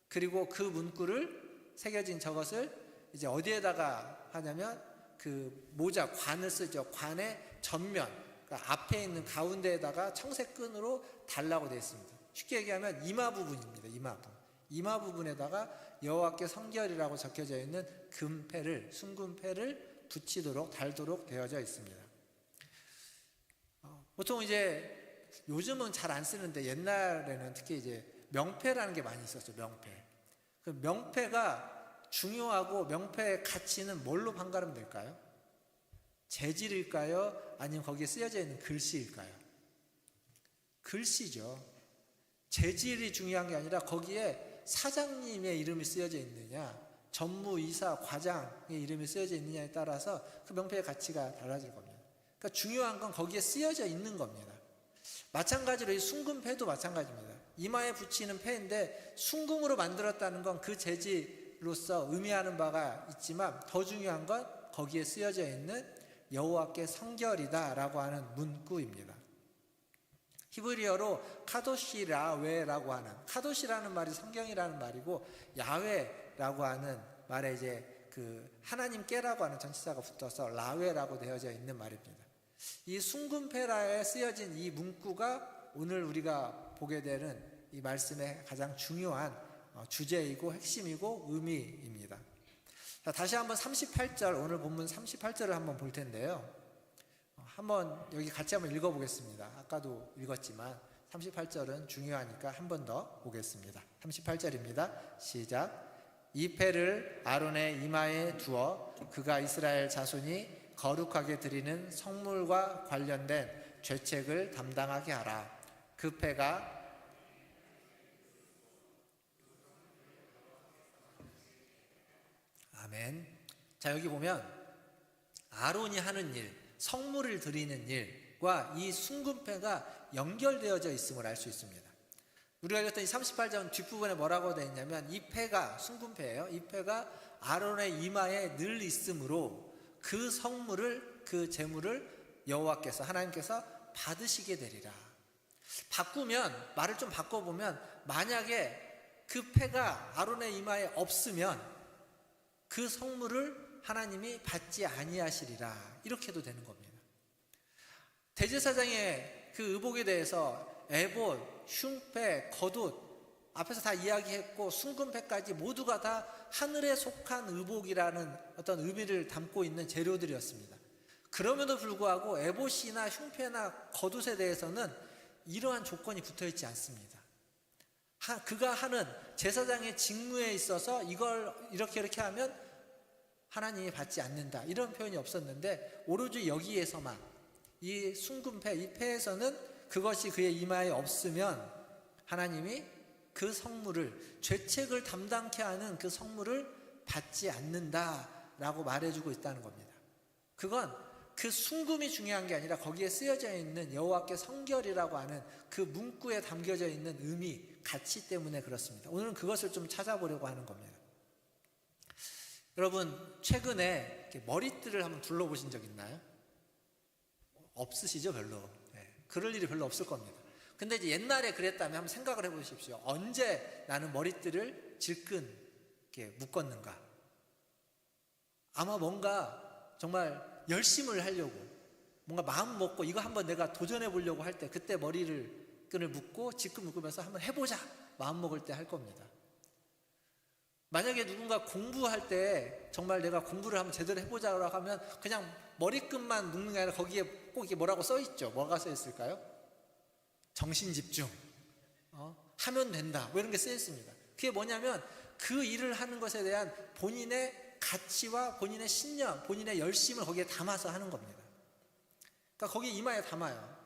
그리고 그 문구를 새겨진 저것을 이제 어디에다가 하냐면 그 모자, 관을 쓰죠. 관의 전면, 그러니까 앞에 있는 가운데에다가 청색 끈으로 달라고 되어 있습니다. 쉽게 얘기하면 이마 부분입니다. 이마 부분에다가 여호와께 성결이라고 적혀져 있는 금패를, 순금패를 붙이도록, 달도록 되어져 있습니다. 보통 이제 요즘은 잘 안 쓰는데 옛날에는 특히 이제 명패라는 게 많이 있었죠. 명패. 그 명패가 중요하고 명패의 가치는 뭘로 판가름 될까요? 재질일까요? 아니면 거기에 쓰여져 있는 글씨일까요? 글씨죠. 재질이 중요한 게 아니라 거기에 사장님의 이름이 쓰여져 있느냐, 전무이사, 과장의 이름이 쓰여져 있느냐에 따라서 그 명패의 가치가 달라질 겁니다. 그러니까 중요한 건 거기에 쓰여져 있는 겁니다. 마찬가지로 이 순금패도 마찬가지입니다. 이마에 붙이는 패인데 순금으로 만들었다는 건 그 재질로서 의미하는 바가 있지만 더 중요한 건 거기에 쓰여져 있는 여호와께 성결이다라고 하는 문구입니다. 히브리어로 카도시 라웨라고 하는, 카도시라는 말이 성경이라는 말이고 야훼라고 하는 말에 이제 그 하나님께라고 하는 전치사가 붙어서 라웨라고 되어져 있는 말입니다. 이 순금패라에 쓰여진 이 문구가 오늘 우리가 보게 되는 이 말씀의 가장 중요한 주제이고 핵심이고 의미입니다. 자, 다시 한번 38절, 오늘 본문 38절을 한번 볼 텐데요. 한번 여기 같이 한번 읽어보겠습니다. 아까도 읽었지만 38절은 중요하니까 한 번 더 보겠습니다. 38절입니다. 시작. 이 패를 아론의 이마에 두어 그가 이스라엘 자손이 거룩하게 드리는 성물과 관련된 죄책을 담당하게 하라. 그 패가 아멘. 자, 여기 보면 아론이 하는 일, 성물을 드리는 일과 이 순금패가 연결되어져 있음을 알 수 있습니다. 우리가 읽었던 이 38장 뒷부분에 뭐라고 되어 있냐면 이 패가 순금패예요. 이 패가 아론의 이마에 늘 있으므로 그 성물을, 그 제물을 여호와께서, 하나님께서 받으시게 되리라. 바꾸면, 말을 좀 바꿔보면 만약에 그 패가 아론의 이마에 없으면 그 성물을 하나님이 받지 아니하시리라. 이렇게도 되는 겁니다. 대제사장의 그 의복에 대해서 에봇, 흉패, 겉옷 앞에서 다 이야기했고 순금패까지 모두가 다 하늘에 속한 의복이라는 어떤 의미를 담고 있는 재료들이었습니다. 그럼에도 불구하고 에봇이나 흉패나 겉옷에 대해서는 이러한 조건이 붙어있지 않습니다. 그가 하는 제사장의 직무에 있어서 이걸 이렇게 하면 하나님이 받지 않는다, 이런 표현이 없었는데 오로지 여기에서만 이 순금패, 이 패에서는 그것이 그의 이마에 없으면 하나님이 그 성물을, 죄책을 담당케 하는 그 성물을 받지 않는다라고 말해주고 있다는 겁니다. 그건 그 순금이 중요한 게 아니라 거기에 쓰여져 있는 여호와께 성결이라고 하는 그 문구에 담겨져 있는 의미, 가치 때문에 그렇습니다. 오늘은 그것을 좀 찾아보려고 하는 겁니다. 여러분, 최근에 머리띠를 한번 둘러보신 적 있나요? 없으시죠, 별로. 네, 그럴 일이 별로 없을 겁니다. 근데 이제 옛날에 그랬다면 한번 생각을 해보십시오. 언제 나는 머리띠를 질끈 이렇게 묶었는가? 아마 뭔가 정말 열심을 하려고, 뭔가 마음 먹고 이거 한번 내가 도전해 보려고 할 때, 그때 끈을 묶고 질끈 묶으면서 한번 해보자 마음 먹을 때 할 겁니다. 만약에 누군가 공부할 때 정말 내가 공부를 한번 제대로 해보자고 하면 그냥 머리끈만 묶는 게 아니라 거기에 꼭 이게 뭐라고 써 있죠. 뭐가 써 있을까요? 정신 집중, 하면 된다, 뭐 이런 게 쓰여 있습니다. 그게 뭐냐면 그 일을 하는 것에 대한 본인의 가치와 본인의 신념, 본인의 열심을 거기에 담아서 하는 겁니다. 그러니까 거기에 이마에 담아요.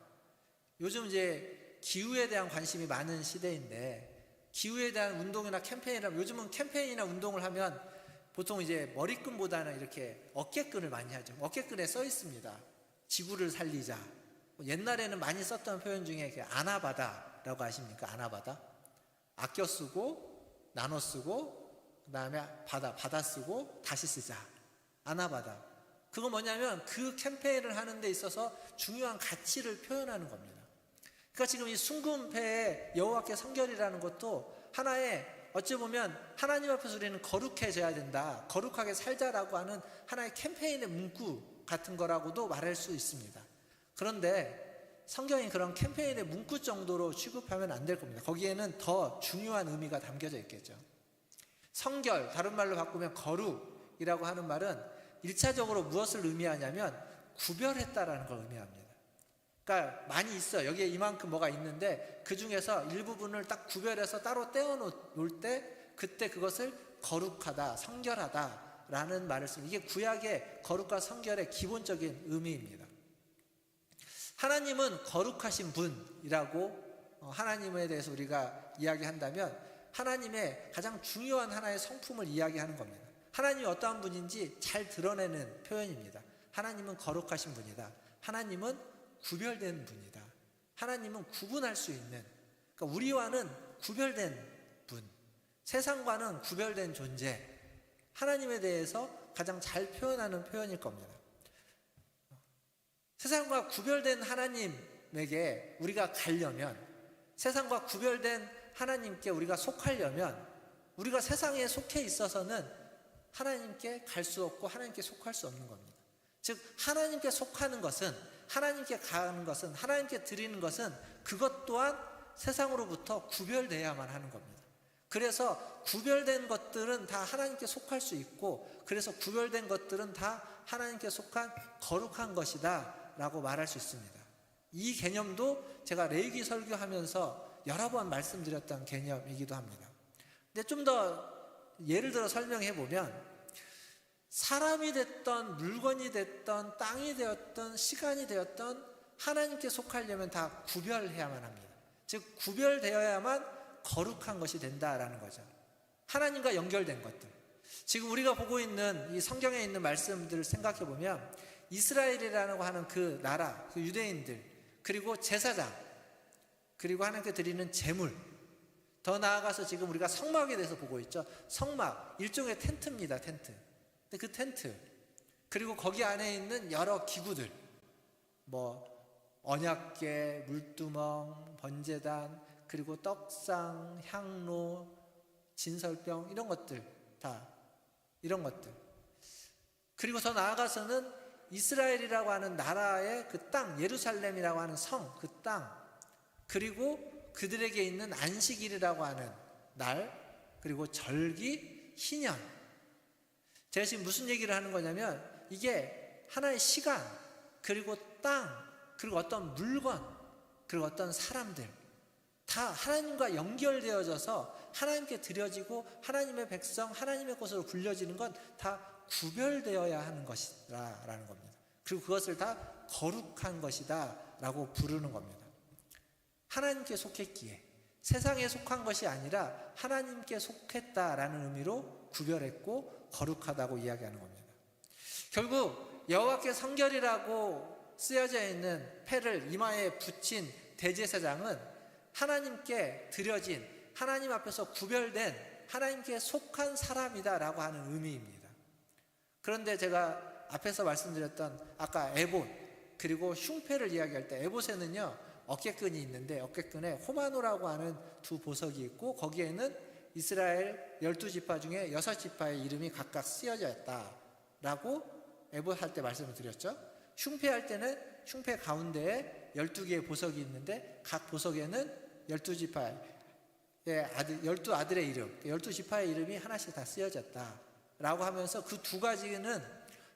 요즘 이제 기후에 대한 관심이 많은 시대인데 기후에 대한 운동이나 캠페인이라면, 요즘은 캠페인이나 운동을 하면 보통 이제 머리끈보다는 이렇게 어깨끈을 많이 하죠. 어깨끈에 써 있습니다. 지구를 살리자. 옛날에는 많이 썼던 표현 중에 아나바다라고 아십니까? 아나바다. 아껴 쓰고 나눠 쓰고 그 다음에 받아 쓰고 다시 쓰자. 아나바다. 그거 뭐냐면 그 캠페인을 하는 데 있어서 중요한 가치를 표현하는 겁니다. 그러니까 지금 이 순금패의 여호와께 성결이라는 것도 하나의, 어찌 보면 하나님 앞에서 우리는 거룩해져야 된다, 거룩하게 살자라고 하는 하나의 캠페인의 문구 같은 거라고도 말할 수 있습니다. 그런데 성경이 그런 캠페인의 문구 정도로 취급하면 안 될 겁니다. 거기에는 더 중요한 의미가 담겨져 있겠죠. 성결, 다른 말로 바꾸면 거룩이라고 하는 말은 1차적으로 무엇을 의미하냐면 구별했다라는 걸 의미합니다. 그러니까 많이 있어요. 여기에 이만큼 뭐가 있는데 그 중에서 일부분을 딱 구별해서 따로 떼어 놓을 때 그때 그것을 거룩하다, 성결하다 라는 말을 씁니다. 이게 구약의 거룩과 성결의 기본적인 의미입니다. 하나님은 거룩하신 분이라고 하나님에 대해서 우리가 이야기한다면 하나님의 가장 중요한 하나의 성품을 이야기하는 겁니다. 하나님이 어떠한 분인지 잘 드러내는 표현입니다. 하나님은 거룩하신 분이다. 하나님은 구별된 분이다. 하나님은 구분할 수 있는, 그러니까 우리와는 구별된 분, 세상과는 구별된 존재, 하나님에 대해서 가장 잘 표현하는 표현일 겁니다. 세상과 구별된 하나님에게 우리가 가려면, 세상과 구별된 하나님께 우리가 속하려면 우리가 세상에 속해 있어서는 하나님께 갈 수 없고 하나님께 속할 수 없는 겁니다. 즉 하나님께 속하는 것은, 하나님께 가는 것은, 하나님께 드리는 것은 그것 또한 세상으로부터 구별되어야만 하는 겁니다. 그래서 구별된 것들은 다 하나님께 속할 수 있고, 그래서 구별된 것들은 다 하나님께 속한 거룩한 것이다 라고 말할 수 있습니다. 이 개념도 제가 레위기 설교하면서 여러 번 말씀드렸던 개념이기도 합니다. 근데 좀 더 예를 들어 설명해 보면, 사람이 됐던 물건이 됐던 땅이 되었던 시간이 되었던 하나님께 속하려면 다 구별해야만 합니다. 즉 구별되어야만 거룩한 것이 된다라는 거죠. 하나님과 연결된 것들. 지금 우리가 보고 있는 이 성경에 있는 말씀들을 생각해 보면 이스라엘이라고 하는 그 나라, 그 유대인들, 그리고 제사장, 그리고 하나님께 드리는 제물, 더 나아가서 지금 우리가 성막에 대해서 보고 있죠. 성막, 일종의 텐트입니다. 텐트. 근데 그 텐트, 그리고 거기 안에 있는 여러 기구들, 뭐 언약궤, 물두멍, 번제단, 그리고 떡상, 향로, 진설병, 이런 것들, 다 이런 것들. 그리고 더 나아가서는 이스라엘이라고 하는 나라의 그 땅, 예루살렘이라고 하는 성, 그 땅, 그리고 그들에게 있는 안식일이라고 하는 날, 그리고 절기, 희년. 제가 지금 무슨 얘기를 하는 거냐면 이게 하나의 시간, 그리고 땅, 그리고 어떤 물건, 그리고 어떤 사람들 다 하나님과 연결되어져서 하나님께 드려지고 하나님의 백성, 하나님의 것으로 불려지는 건 다 구별되어야 하는 것이라는 겁니다. 그리고 그것을 다 거룩한 것이다 라고 부르는 겁니다. 하나님께 속했기에, 세상에 속한 것이 아니라 하나님께 속했다라는 의미로 구별했고 거룩하다고 이야기하는 겁니다. 결국 여호와께 성결이라고 쓰여져 있는 패를 이마에 붙인 대제사장은 하나님께 드려진, 하나님 앞에서 구별된, 하나님께 속한 사람이다라고 하는 의미입니다. 그런데 제가 앞에서 말씀드렸던 아까 에봇, 그리고 흉패를 이야기할 때 에봇에는요 어깨끈이 있는데 어깨끈에 호마노라고 하는 두 보석이 있고 거기에는 이스라엘 12지파 중에 6지파의 이름이 각각 쓰여져 있다라고 에봇 할 때 말씀을 드렸죠. 흉패 할 때는 흉패 가운데에 12개의 보석이 있는데 각 보석에는 12지파의 아들, 12아들의 이름, 12지파의 이름이 하나씩 다 쓰여졌다라고 하면서 그 두 가지는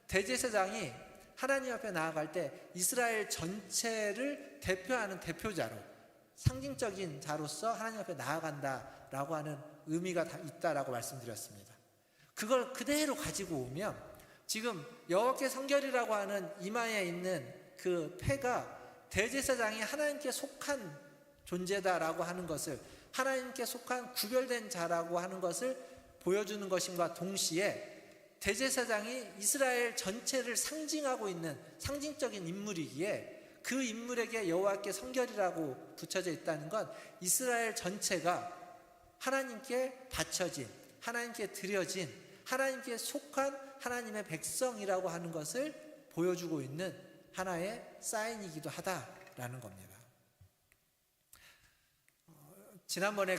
대제사장이 하나님 앞에 나아갈 때 이스라엘 전체를 대표하는 대표자로, 상징적인 자로서 하나님 앞에 나아간다라고 하는 의미가 있다라고 말씀드렸습니다. 그걸 그대로 가지고 오면 지금 여호와께 성결이라고 하는 이마에 있는 그 패가 대제사장이 하나님께 속한 존재다라고 하는 것을, 하나님께 속한 구별된 자라고 하는 것을 보여주는 것임과 동시에 대제사장이 이스라엘 전체를 상징하고 있는 상징적인 인물이기에 그 인물에게 여호와께 성결이라고 붙여져 있다는 건 이스라엘 전체가 하나님께 바쳐진, 하나님께 드려진, 하나님께 속한 하나님의 백성이라고 하는 것을 보여주고 있는 하나의 사인이기도 하다라는 겁니다. 지난번에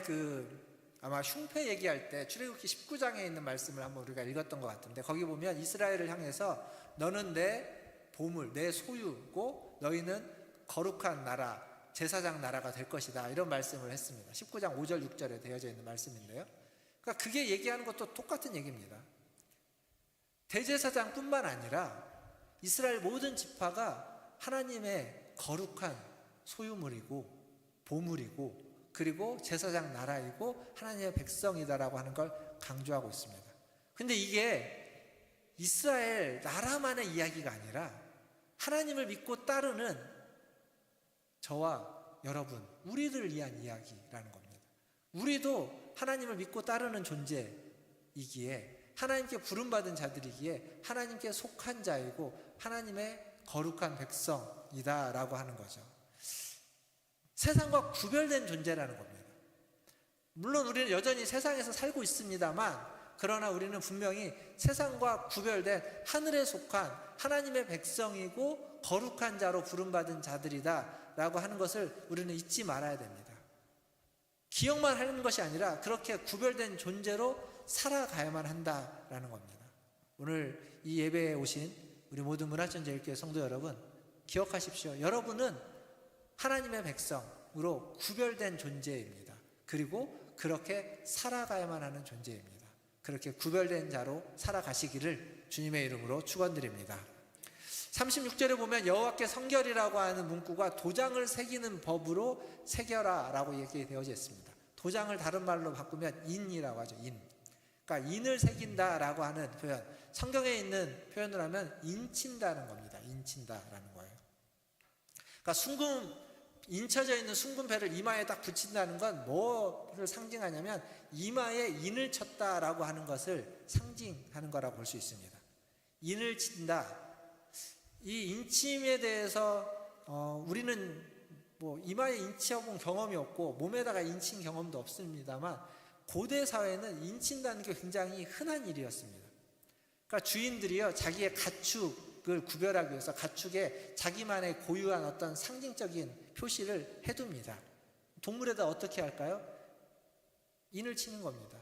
아마 흉패 얘기할 때 출애굽기 19장에 있는 말씀을 한번 우리가 읽었던 것 같은데 거기 보면 이스라엘을 향해서 너는 내 보물, 내 소유고 너희는 거룩한 나라, 제사장 나라가 될 것이다, 이런 말씀을 했습니다. 19장 5절 6절에 되어져 있는 말씀인데요, 그러니까 그게 얘기하는 것도 똑같은 얘기입니다. 대제사장뿐만 아니라 이스라엘 모든 지파가 하나님의 거룩한 소유물이고 보물이고 그리고 제사장 나라이고 하나님의 백성이다라고 하는 걸 강조하고 있습니다. 근데 이게 이스라엘 나라만의 이야기가 아니라 하나님을 믿고 따르는 저와 여러분, 우리들을 위한 이야기라는 겁니다. 우리도 하나님을 믿고 따르는 존재이기에, 하나님께 부름받은 자들이기에 하나님께 속한 자이고 하나님의 거룩한 백성이다라고 하는 거죠. 세상과 구별된 존재라는 겁니다. 물론 우리는 여전히 세상에서 살고 있습니다만, 그러나 우리는 분명히 세상과 구별된 하늘에 속한 하나님의 백성이고 거룩한 자로 부름받은 자들이다 라고 하는 것을 우리는 잊지 말아야 됩니다. 기억만 하는 것이 아니라 그렇게 구별된 존재로 살아가야만 한다라는 겁니다. 오늘 이 예배에 오신 우리 모든 문화천재일교회 성도 여러분, 기억하십시오. 여러분은 하나님의 백성으로 구별된 존재입니다. 그리고 그렇게 살아가야만 하는 존재입니다. 그렇게 구별된 자로 살아가시기를 주님의 이름으로 축원드립니다. 36절에 보면 여호와께 성결이라고 하는 문구가 도장을 새기는 법으로 새겨라라고 얘기되어져 있습니다. 도장을 다른 말로 바꾸면 인이라고 하죠. 인. 그러니까 인을 새긴다라고 하는 표현, 성경에 있는 표현을 하면 인친다는 겁니다. 인친다라는 거예요. 그러니까 인쳐져 있는 순금패를 이마에 딱 붙인다는 건 뭐를 상징하냐면 이마에 인을 쳤다라고 하는 것을 상징하는 거라고 볼 수 있습니다. 인을 친다. 이 인침에 대해서 우리는 뭐 이마에 인치해본 경험이 없고 몸에다가 인친 경험도 없습니다만, 고대 사회는 인친다는 게 굉장히 흔한 일이었습니다. 그러니까 주인들이요, 자기의 가축을 구별하기 위해서 가축에 자기만의 고유한 어떤 상징적인 표시를 해둡니다. 동물에다 어떻게 할까요? 인을 치는 겁니다.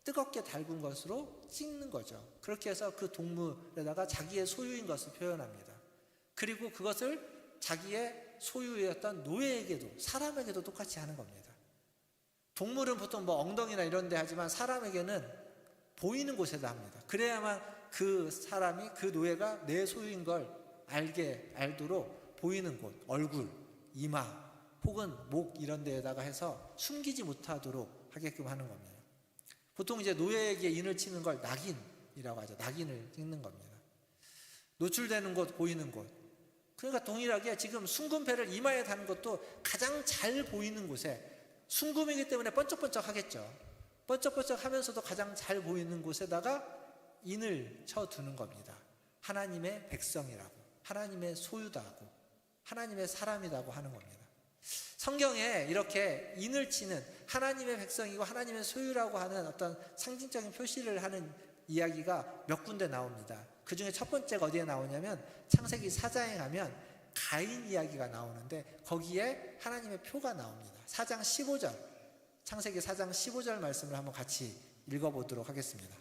뜨겁게 달군 것으로 찍는 거죠. 그렇게 해서 그 동물에다가 자기의 소유인 것을 표현합니다. 그리고 그것을 자기의 소유였던 노예에게도, 사람에게도 똑같이 하는 겁니다. 동물은 보통 뭐 엉덩이나 이런 데 하지만 사람에게는 보이는 곳에다 합니다. 그래야만 그 사람이, 그 노예가 내 소유인 걸 알도록 보이는 곳, 얼굴, 이마 혹은 목 이런 데에다가 해서 숨기지 못하도록 하게끔 하는 겁니다. 보통 이제 노예에게 인을 치는 걸 낙인이라고 하죠. 낙인을 찍는 겁니다. 노출되는 곳, 보이는 곳. 그러니까 동일하게 지금 순금패를 이마에 다는 것도 가장 잘 보이는 곳에, 순금이기 때문에 번쩍번쩍 하겠죠. 번쩍번쩍 하면서도 가장 잘 보이는 곳에다가 인을 쳐두는 겁니다. 하나님의 백성이라고, 하나님의 소유다고, 하나님의 사람이라고 하는 겁니다. 성경에 이렇게 인을 치는 하나님의 백성이고 하나님의 소유라고 하는 어떤 상징적인 표시를 하는 이야기가 몇 군데 나옵니다. 그 중에 첫 번째가 어디에 나오냐면 창세기 4장에 가면 가인 이야기가 나오는데 거기에 하나님의 표가 나옵니다. 4장 15절, 창세기 4장 15절 말씀을 한번 같이 읽어보도록 하겠습니다.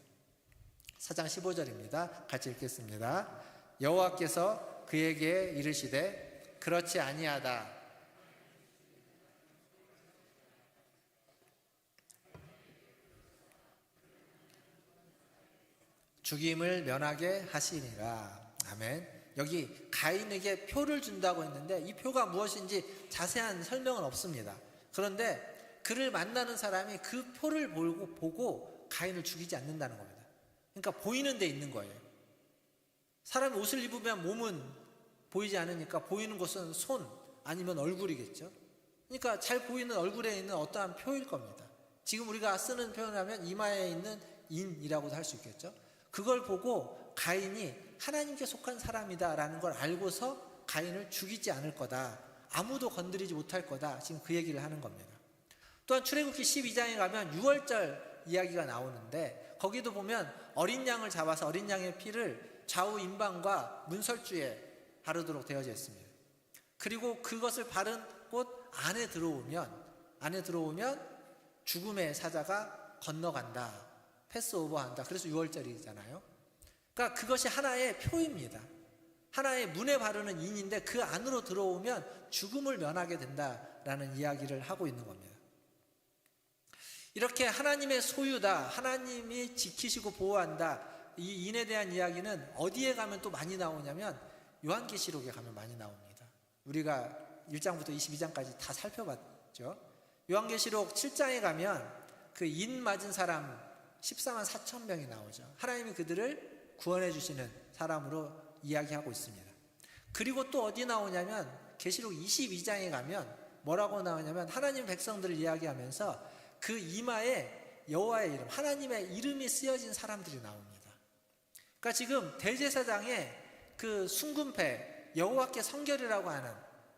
4장 15절입니다. 같이 읽겠습니다. 여호와께서 그에게 이르시되 그렇지 아니하다. 죽임을 면하게 하시니라. 아멘. 여기 가인에게 표를 준다고 했는데 이 표가 무엇인지 자세한 설명은 없습니다. 그런데 그를 만나는 사람이 그 표를 보고 가인을 죽이지 않는다는 겁니다. 그러니까 보이는 데 있는 거예요. 사람이 옷을 입으면 몸은 보이지 않으니까 보이는 곳은 손 아니면 얼굴이겠죠. 그러니까 잘 보이는 얼굴에 있는 어떠한 표일 겁니다. 지금 우리가 쓰는 표현하면 이마에 있는 인이라고도 할 수 있겠죠. 그걸 보고 가인이 하나님께 속한 사람이다라는 걸 알고서 가인을 죽이지 않을 거다, 아무도 건드리지 못할 거다, 지금 그 얘기를 하는 겁니다. 또한 출애굽기 12장에 가면 6월절 이야기가 나오는데 거기도 보면 어린 양을 잡아서 어린 양의 피를 좌우 임방과 문설주에 바르도록 되어져 있습니다. 그리고 그것을 바른 곳 안에 들어오면 죽음의 사자가 건너간다, 패스오버한다. 그래서 6월절이잖아요. 그러니까 그것이 하나의 표입니다. 하나의 문에 바르는 인인데 그 안으로 들어오면 죽음을 면하게 된다라는 이야기를 하고 있는 겁니다. 이렇게 하나님의 소유다, 하나님이 지키시고 보호한다, 이 인에 대한 이야기는 어디에 가면 또 많이 나오냐면 요한계시록에 가면 많이 나옵니다. 우리가 1장부터 22장까지 다 살펴봤죠. 요한계시록 7장에 가면 그 인 맞은 사람 14만 4천 명이 나오죠. 하나님이 그들을 구원해 주시는 사람으로 이야기하고 있습니다. 그리고 또 어디 나오냐면 계시록 22장에 가면 뭐라고 나오냐면 하나님 백성들을 이야기하면서 그 이마에 여호와의 이름, 하나님의 이름이 쓰여진 사람들이 나옵니다. 그러니까 지금 대제사장의 그 순금패, 여호와께 성결이라고 하는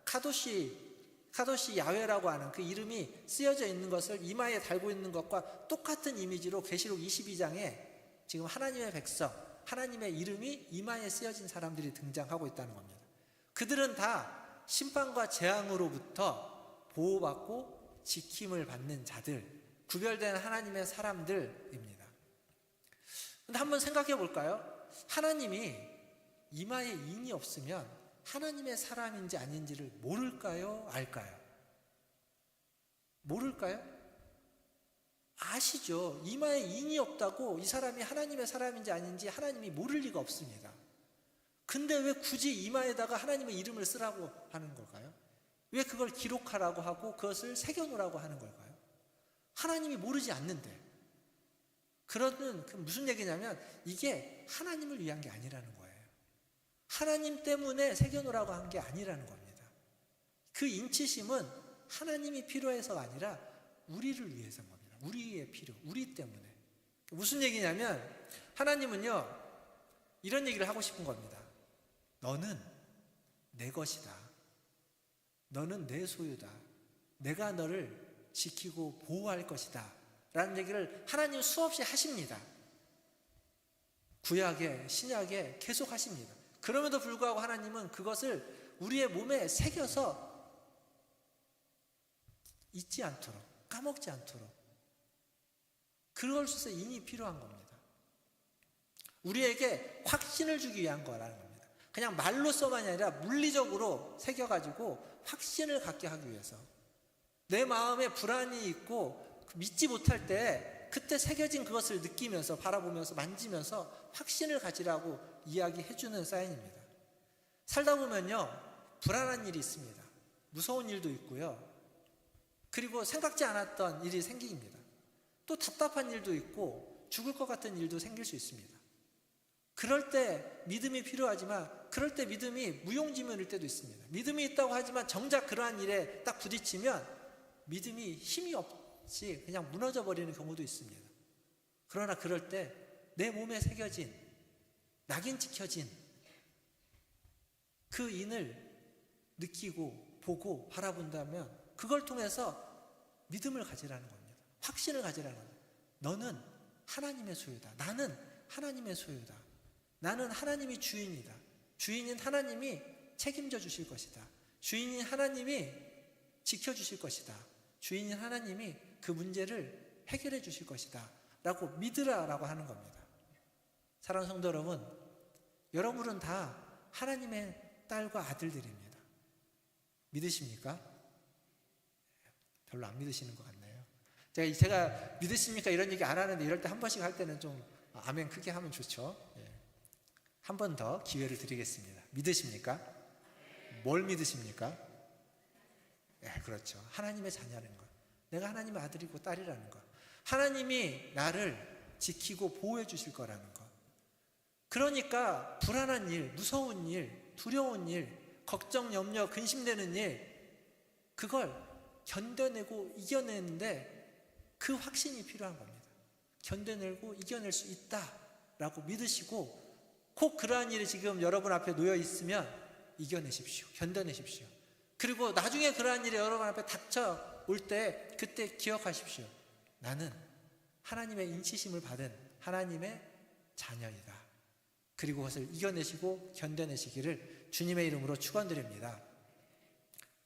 카도시 야훼라고 하는 그 이름이 쓰여져 있는 것을 이마에 달고 있는 것과 똑같은 이미지로 계시록 22장에 지금 하나님의 백성, 하나님의 이름이 이마에 쓰여진 사람들이 등장하고 있다는 겁니다. 그들은 다 심판과 재앙으로부터 보호받고 지킴을 받는 자들, 구별된 하나님의 사람들입니다. 근데 한번 생각해 볼까요? 하나님이 이마에 인이 없으면 하나님의 사람인지 아닌지를 모를까요? 알까요? 모를까요? 아시죠? 이마에 인이 없다고 이 사람이 하나님의 사람인지 아닌지 하나님이 모를 리가 없습니다. 근데 왜 굳이 이마에다가 하나님의 이름을 쓰라고 하는 걸까요? 왜 그걸 기록하라고 하고 그것을 새겨놓으라고 하는 걸까요? 하나님이 모르지 않는데. 그러는 그 무슨 얘기냐면 이게 하나님을 위한 게 아니라는 거예요. 하나님 때문에 새겨놓으라고 한 게 아니라는 겁니다. 그 인치심은 하나님이 필요해서가 아니라 우리를 위해서인 겁니다. 우리의 필요, 우리 때문에. 무슨 얘기냐면 하나님은요 이런 얘기를 하고 싶은 겁니다. 너는 내 것이다. 너는 내 소유다. 내가 너를 지키고 보호할 것이다 라는 얘기를 하나님 수없이 하십니다. 구약에 신약에 계속 하십니다. 그럼에도 불구하고 하나님은 그것을 우리의 몸에 새겨서 잊지 않도록, 까먹지 않도록, 그걸 위해서 인이 필요한 겁니다. 우리에게 확신을 주기 위한 거라는 겁니다. 그냥 말로서만이 아니라 물리적으로 새겨가지고 확신을 갖게 하기 위해서. 내 마음에 불안이 있고 믿지 못할 때 그때 새겨진 그것을 느끼면서 바라보면서 만지면서 확신을 가지라고 이야기해주는 사인입니다. 살다 보면요 불안한 일이 있습니다. 무서운 일도 있고요. 그리고 생각지 않았던 일이 생깁니다. 또 답답한 일도 있고 죽을 것 같은 일도 생길 수 있습니다. 그럴 때 믿음이 필요하지만 그럴 때 믿음이 무용지물일 때도 있습니다. 믿음이 있다고 하지만 정작 그러한 일에 딱 부딪히면 믿음이 힘이 없이 그냥 무너져 버리는 경우도 있습니다. 그러나 그럴 때 내 몸에 새겨진 낙인 찍혀진 그 인을 느끼고 보고 바라본다면 그걸 통해서 믿음을 가지라는 겁니다. 확신을 가지라는 겁니다. 너는 하나님의 소유다. 나는 하나님의 소유다. 나는 하나님이 주인이다. 주인인 하나님이 책임져 주실 것이다. 주인인 하나님이 지켜주실 것이다. 주인인 하나님이 그 문제를 해결해 주실 것이다 라고 믿으라라고 하는 겁니다. 사랑하는 성도 여러분, 여러분은 다 하나님의 딸과 아들들입니다. 믿으십니까? 별로 안 믿으시는 것 같네요. 제가 믿으십니까 이런 얘기 안 하는데 이럴 때 한 번씩 할 때는 좀 아멘 크게 하면 좋죠. 한 번 더 기회를 드리겠습니다. 믿으십니까? 뭘 믿으십니까? 그렇죠. 하나님의 자녀라는 것. 내가 하나님의 아들이고 딸이라는 것. 하나님이 나를 지키고 보호해 주실 거라는 것. 그러니까 불안한 일, 무서운 일, 두려운 일, 걱정, 염려, 근심되는 일, 그걸 견뎌내고 이겨내는데 그 확신이 필요한 겁니다. 견뎌내고 이겨낼 수 있다라고 믿으시고 꼭 그러한 일이 지금 여러분 앞에 놓여 있으면 이겨내십시오. 견뎌내십시오. 그리고 나중에 그러한 일이 여러분 앞에 닥쳐올 때 그때 기억하십시오. 나는 하나님의 인치심을 받은 하나님의 자녀이다. 그리고 그것을 이겨내시고 견뎌내시기를 주님의 이름으로 축원드립니다.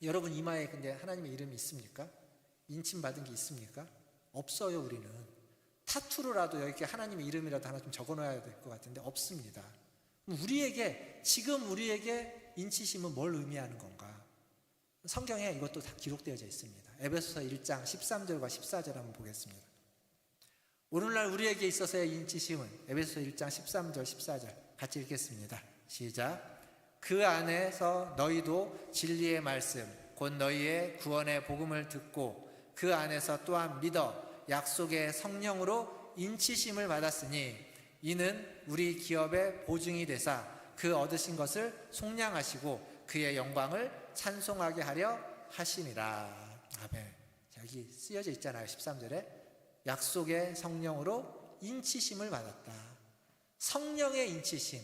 여러분 이마에 근데 하나님의 이름이 있습니까? 인침 받은 게 있습니까? 없어요. 우리는 타투로라도 여기 하나님의 이름이라도 하나 좀 적어놔야 될 것 같은데 없습니다. 지금 우리에게 인치심은 뭘 의미하는 건가? 성경에 이것도 다 기록되어져 있습니다. 에베소서 1장 13절과 14절 한번 보겠습니다. 오늘날 우리에게 있어서의 인치심은 에베소서 1장 13절 14절 같이 읽겠습니다. 시작. 그 안에서 너희도 진리의 말씀 곧 너희의 구원의 복음을 듣고 그 안에서 또한 믿어 약속의 성령으로 인치심을 받았으니 이는 우리 기업의 보증이 되사 그 얻으신 것을 속량하시고 그의 영광을 찬송하게 하려 하시니라. 아멘. 여기 쓰여져 있잖아요. 13절에 약속의 성령으로 인치심을 받았다. 성령의 인치심,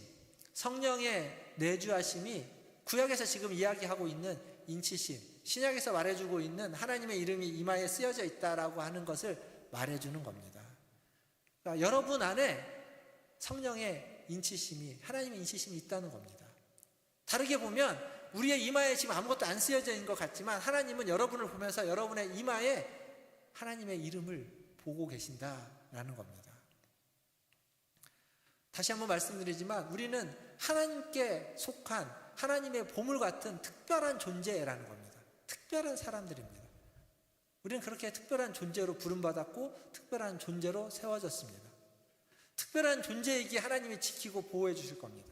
성령의 내주하심이 구약에서 지금 이야기하고 있는 인치심, 신약에서 말해주고 있는 하나님의 이름이 이마에 쓰여져 있다라고 하는 것을 말해주는 겁니다. 그러니까 여러분 안에 성령의 인치심이, 하나님의 인치심이 있다는 겁니다. 다르게 보면 우리의 이마에 지금 아무것도 안 쓰여져 있는 것 같지만 하나님은 여러분을 보면서 여러분의 이마에 하나님의 이름을 보고 계신다라는 겁니다. 다시 한번 말씀드리지만 우리는 하나님께 속한 하나님의 보물 같은 특별한 존재라는 겁니다. 특별한 사람들입니다. 우리는 그렇게 특별한 존재로 부름받았고 특별한 존재로 세워졌습니다. 특별한 존재이기에 하나님이 지키고 보호해 주실 겁니다.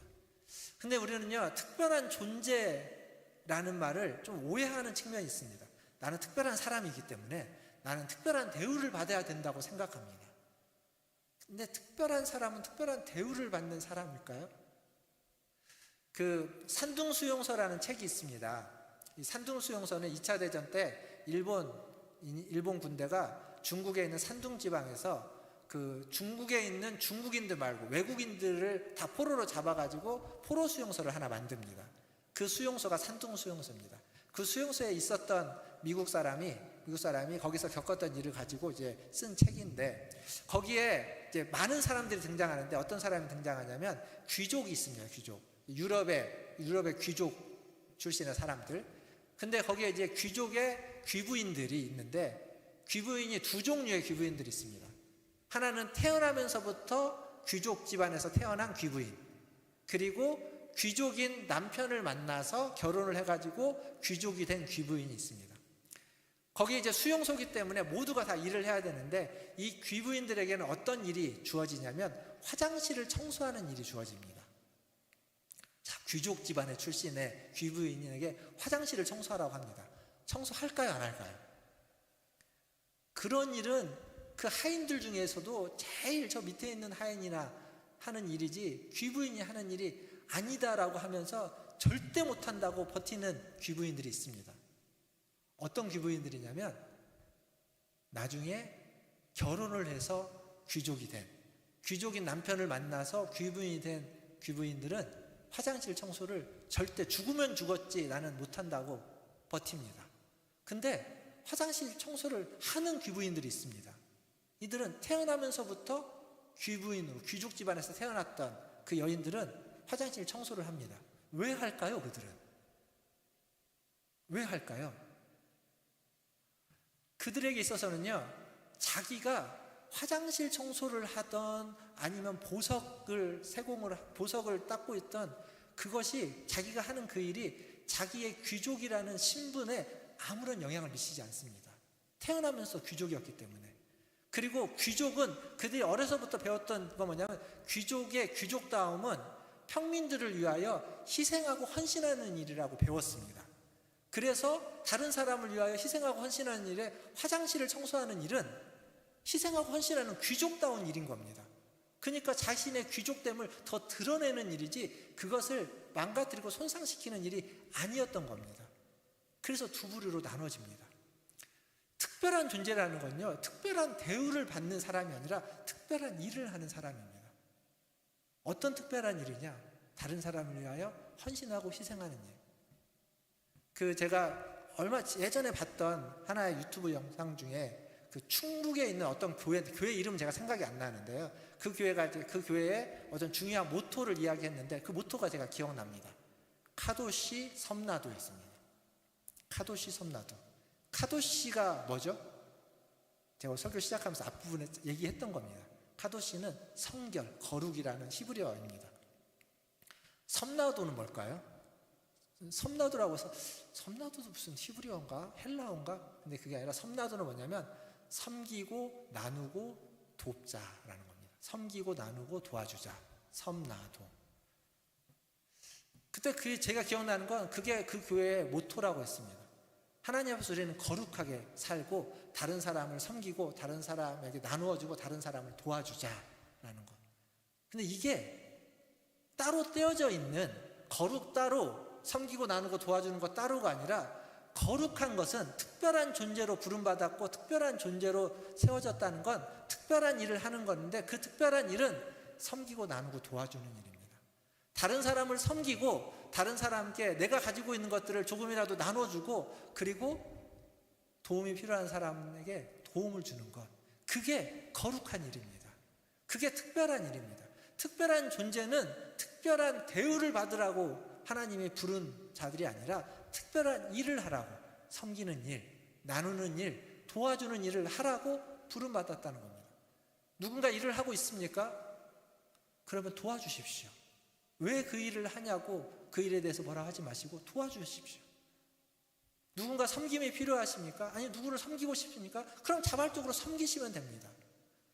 근데 우리는요, 특별한 존재라는 말을 좀 오해하는 측면이 있습니다. 나는 특별한 사람이기 때문에 나는 특별한 대우를 받아야 된다고 생각합니다. 근데 특별한 사람은 특별한 대우를 받는 사람일까요? 그 산둥수용서라는 책이 있습니다. 이 산둥수용서는 2차 대전 때 일본 군대가 중국에 있는 산둥 지방에서 그 중국에 있는 중국인들 말고 외국인들을 다 포로로 잡아가지고 포로 수용소를 하나 만듭니다. 그 수용소가 산둥 수용소입니다. 그 수용소에 있었던 미국 사람이 거기서 겪었던 일을 가지고 이제 쓴 책인데 거기에 이제 많은 사람들이 등장하는데 어떤 사람이 등장하냐면 귀족이 있습니다. 귀족. 유럽의 귀족 출신의 사람들. 근데 거기에 이제 귀족의 귀부인들이 있는데 귀부인이 두 종류의 귀부인들이 있습니다. 하나는 태어나면서부터 귀족 집안에서 태어난 귀부인, 그리고 귀족인 남편을 만나서 결혼을 해가지고 귀족이 된 귀부인이 있습니다. 거기에 이제 수용소기 때문에 모두가 다 일을 해야 되는데 이 귀부인들에게는 어떤 일이 주어지냐면 화장실을 청소하는 일이 주어집니다. 자, 귀족 집안의 출신의 귀부인에게 화장실을 청소하라고 합니다. 청소할까요, 안 할까요? 그런 일은 그 하인들 중에서도 제일 저 밑에 있는 하인이나 하는 일이지 귀부인이 하는 일이 아니다라고 하면서 절대 못한다고 버티는 귀부인들이 있습니다. 어떤 귀부인들이냐면 나중에 결혼을 해서 귀족이 된, 귀족인 남편을 만나서 귀부인이 된 귀부인들은 화장실 청소를 절대 죽으면 죽었지 나는 못한다고 버팁니다. 근데 화장실 청소를 하는 귀부인들이 있습니다. 이들은 태어나면서부터 귀부인으로 귀족 집안에서 태어났던 그 여인들은 화장실 청소를 합니다. 왜 할까요? 그들은 왜 할까요? 그들에게 있어서는요, 자기가 화장실 청소를 하던 아니면 보석을 닦고 있던 그것이 자기가 하는 그 일이 자기의 귀족이라는 신분에 아무런 영향을 미치지 않습니다. 태어나면서 귀족이었기 때문에. 그리고 귀족은 그들이 어려서부터 배웠던 건 뭐냐면 귀족의 귀족다움은 평민들을 위하여 희생하고 헌신하는 일이라고 배웠습니다. 그래서 다른 사람을 위하여 희생하고 헌신하는 일에 화장실을 청소하는 일은 희생하고 헌신하는 귀족다운 일인 겁니다. 그러니까 자신의 귀족됨을 더 드러내는 일이지 그것을 망가뜨리고 손상시키는 일이 아니었던 겁니다. 그래서 두 부류로 나눠집니다. 특별한 존재라는 건요, 특별한 대우를 받는 사람이 아니라 특별한 일을 하는 사람입니다. 어떤 특별한 일이냐? 다른 사람을 위하여 헌신하고 희생하는 일. 제가 얼마 예전에 봤던 하나의 유튜브 영상 중에 그 충북에 있는 어떤 교회 이름은 제가 생각이 안 나는데요. 그 교회의 어떤 중요한 모토를 이야기했는데 그 모토가 제가 기억납니다. 카도시 섬나도였습니다. 카도시 섬나도. 카도시가 뭐죠? 제가 설교 시작하면서 앞부분에 얘기했던 겁니다. 카도시는 성결, 거룩이라는 히브리어입니다. 섬나도는 뭘까요? 섬나도라고 해서 섬나도도 무슨 히브리어인가? 헬라어인가? 근데 그게 아니라 섬나도는 뭐냐면 섬기고 나누고 돕자라는 겁니다. 섬기고 나누고 도와주자. 섬나도. 그때 제가 기억나는 건 그게 그 교회의 모토라고 했습니다. 하나님 앞에서 우리는 거룩하게 살고 다른 사람을 섬기고 다른 사람에게 나누어주고 다른 사람을 도와주자라는 것. 근데 이게 따로 떼어져 있는 거룩 따로 섬기고 나누고 도와주는 것 따로가 아니라 거룩한 것은 특별한 존재로 부름받았고 특별한 존재로 세워졌다는 건 특별한 일을 하는 건데 그 특별한 일은 섬기고 나누고 도와주는 일입니다. 다른 사람을 섬기고 다른 사람께 내가 가지고 있는 것들을 조금이라도 나눠주고 그리고 도움이 필요한 사람에게 도움을 주는 것, 그게 거룩한 일입니다. 그게 특별한 일입니다. 특별한 존재는 특별한 대우를 받으라고 하나님이 부른 자들이 아니라 특별한 일을 하라고, 섬기는 일, 나누는 일, 도와주는 일을 하라고 부름받았다는 겁니다. 누군가 일을 하고 있습니까? 그러면 도와주십시오. 왜 그 일을 하냐고 그 일에 대해서 뭐라 하지 마시고 도와주십시오. 누군가 섬김이 필요하십니까? 아니, 누구를 섬기고 싶습니까? 그럼 자발적으로 섬기시면 됩니다.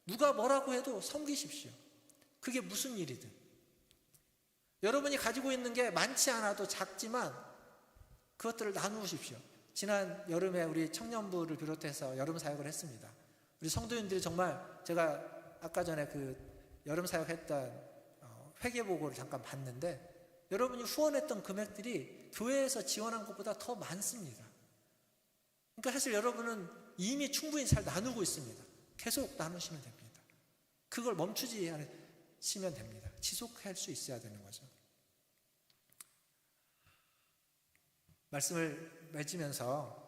누가 뭐라고 해도 섬기십시오. 그게 무슨 일이든. 여러분이 가지고 있는 게 많지 않아도 작지만 그것들을 나누십시오. 지난 여름에 우리 청년부를 비롯해서 여름 사역을 했습니다. 우리 성도님들이 정말, 제가 아까 전에 그 여름 사역했던 회계보고를 잠깐 봤는데 여러분이 후원했던 금액들이 교회에서 지원한 것보다 더 많습니다. 그러니까 사실 여러분은 이미 충분히 잘 나누고 있습니다. 계속 나누시면 됩니다. 그걸 멈추지 않으시면 됩니다. 지속할 수 있어야 되는 거죠. 말씀을 맺으면서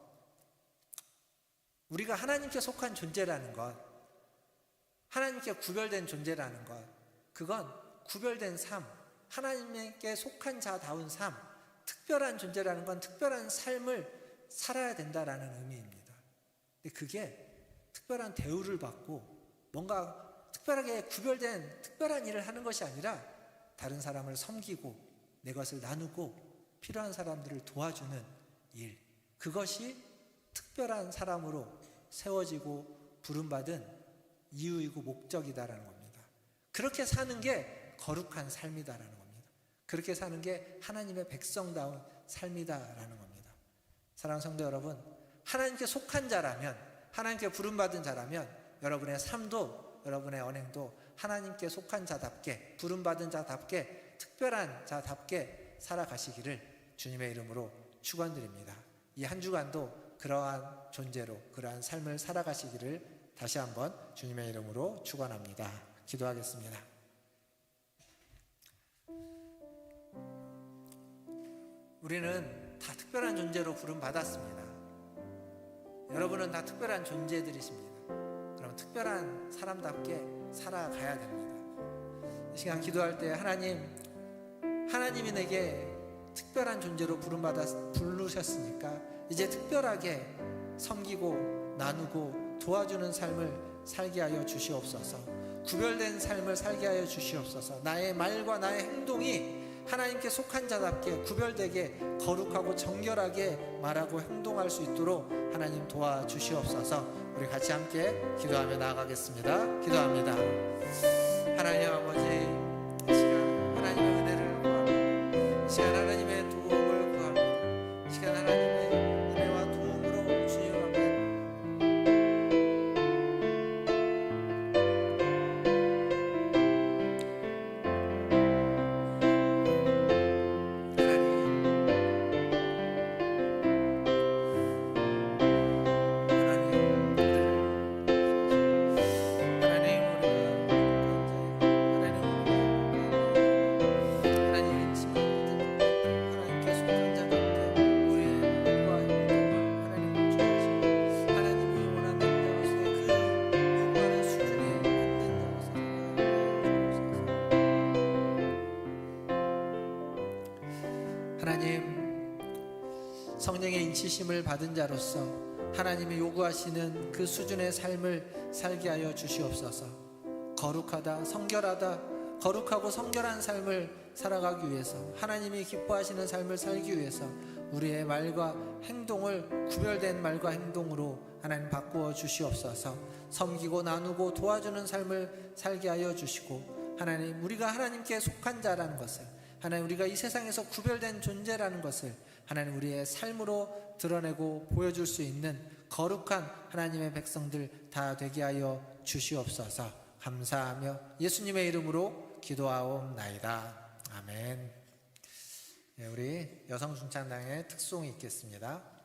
우리가 하나님께 속한 존재라는 것, 하나님께 구별된 존재라는 것, 그건 구별된 삶, 하나님께 속한 자다운 삶, 특별한 존재라는 건 특별한 삶을 살아야 된다라는 의미입니다. 근데 그게 특별한 대우를 받고 뭔가 특별하게 구별된 특별한 일을 하는 것이 아니라 다른 사람을 섬기고 내 것을 나누고 필요한 사람들을 도와주는 일, 그것이 특별한 사람으로 세워지고 부름받은 이유이고 목적이다라는 겁니다. 그렇게 사는 게 거룩한 삶이다라는 겁니다. 그렇게 사는 게 하나님의 백성다운 삶이다라는 겁니다. 사랑하는 성도 여러분, 하나님께 속한 자라면, 하나님께 부름받은 자라면 여러분의 삶도 여러분의 언행도 하나님께 속한 자답게, 부름받은 자답게, 특별한 자답게 살아가시기를 주님의 이름으로 축원드립니다. 이 한 주간도 그러한 존재로, 그러한 삶을 살아가시기를 다시 한번 주님의 이름으로 축원합니다. 기도하겠습니다. 우리는 다 특별한 존재로 부름받았습니다. 여러분은 다 특별한 존재들이십니다. 그럼 특별한 사람답게 살아가야 됩니다. 이 시간 기도할 때 하나님이 내게 특별한 존재로 부르셨으니까 이제 특별하게 섬기고 나누고 도와주는 삶을 살게 하여 주시옵소서. 구별된 삶을 살게 하여 주시옵소서. 나의 말과 나의 행동이 하나님께 속한 자답게 구별되게 거룩하고 정결하게 말하고 행동할 수 있도록 하나님 도와주시옵소서. 우리 같이 함께 기도하며 나아가겠습니다. 기도합니다. 하나님 아버지, 이 시간 하나님의 은혜를 구합니다. 이 시간 하나님의 도움을 구합니다. 이 시간 하나님의 은혜와 도움으로 주님 앞에 성령의 인치심을 받은 자로서 하나님이 요구하시는 그 수준의 삶을 살게 하여 주시옵소서. 거룩하다, 성결하다, 거룩하고 성결한 삶을 살아가기 위해서, 하나님이 기뻐하시는 삶을 살기 위해서 우리의 말과 행동을 구별된 말과 행동으로 하나님 바꾸어 주시옵소서. 섬기고 나누고 도와주는 삶을 살게 하여 주시고, 하나님, 우리가 하나님께 속한 자라는 것을, 하나님 우리가 이 세상에서 구별된 존재라는 것을 하나님 우리의 삶으로 드러내고 보여줄 수 있는 거룩한 하나님의 백성들 다 되게 하여 주시옵소서. 감사하며 예수님의 이름으로 기도하옵나이다. 아멘. 네, 우리 여성중창단의 특송이 있겠습니다.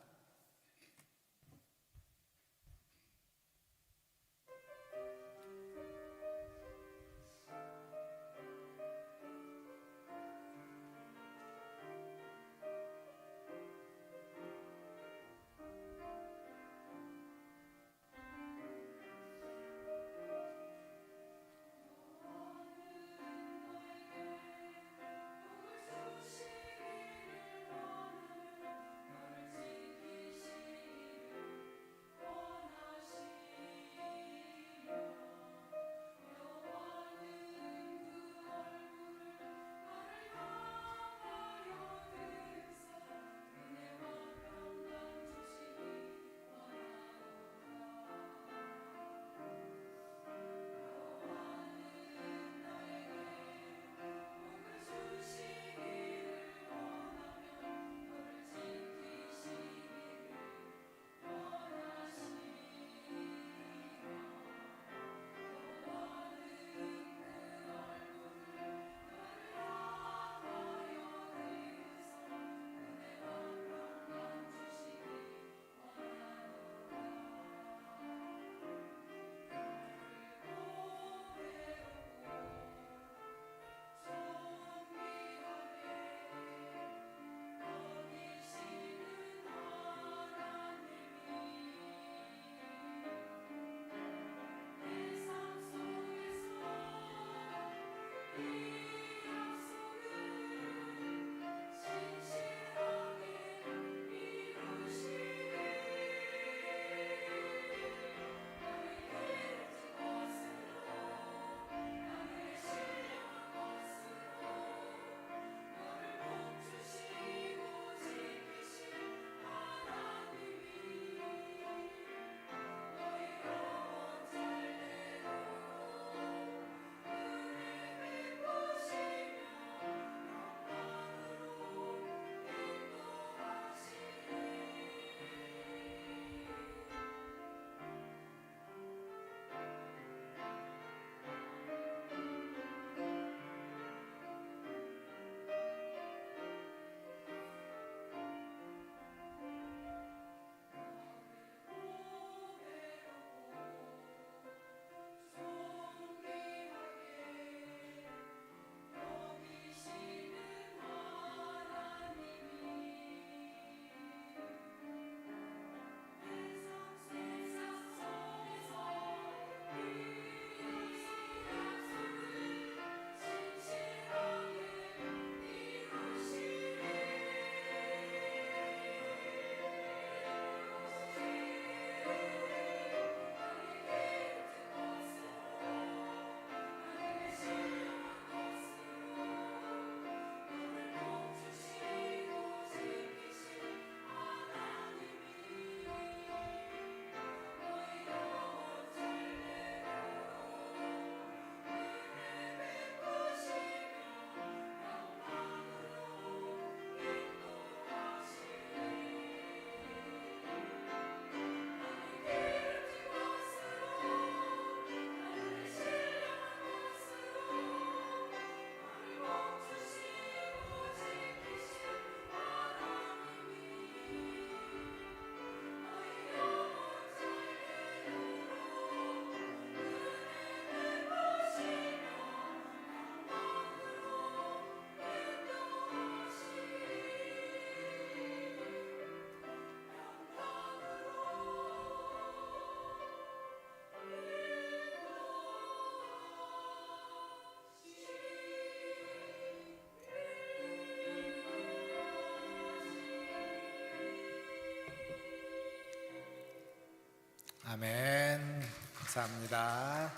아멘. 감사합니다.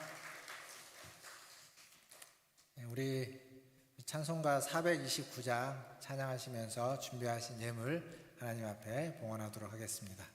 우리 찬송가 429장 찬양하시면서 준비하신 예물 하나님 앞에 봉헌하도록 하겠습니다.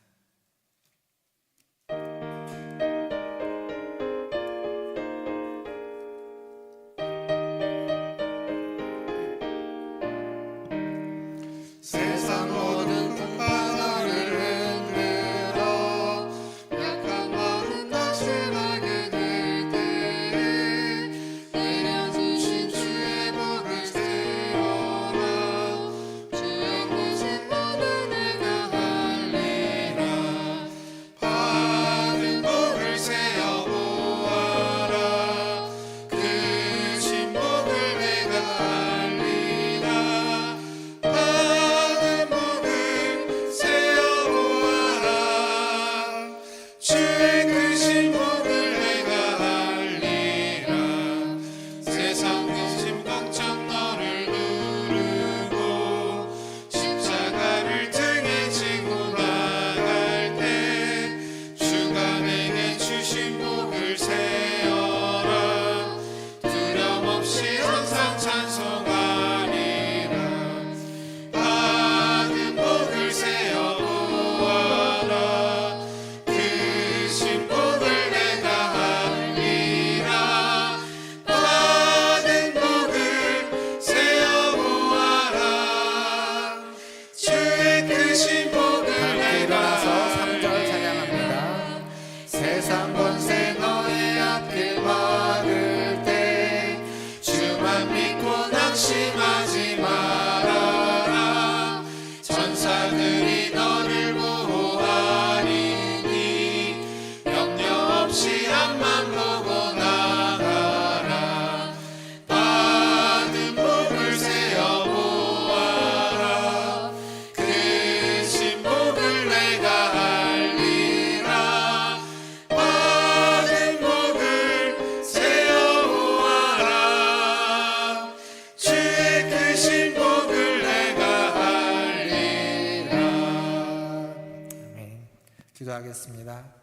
기도하겠습니다.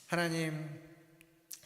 하나님,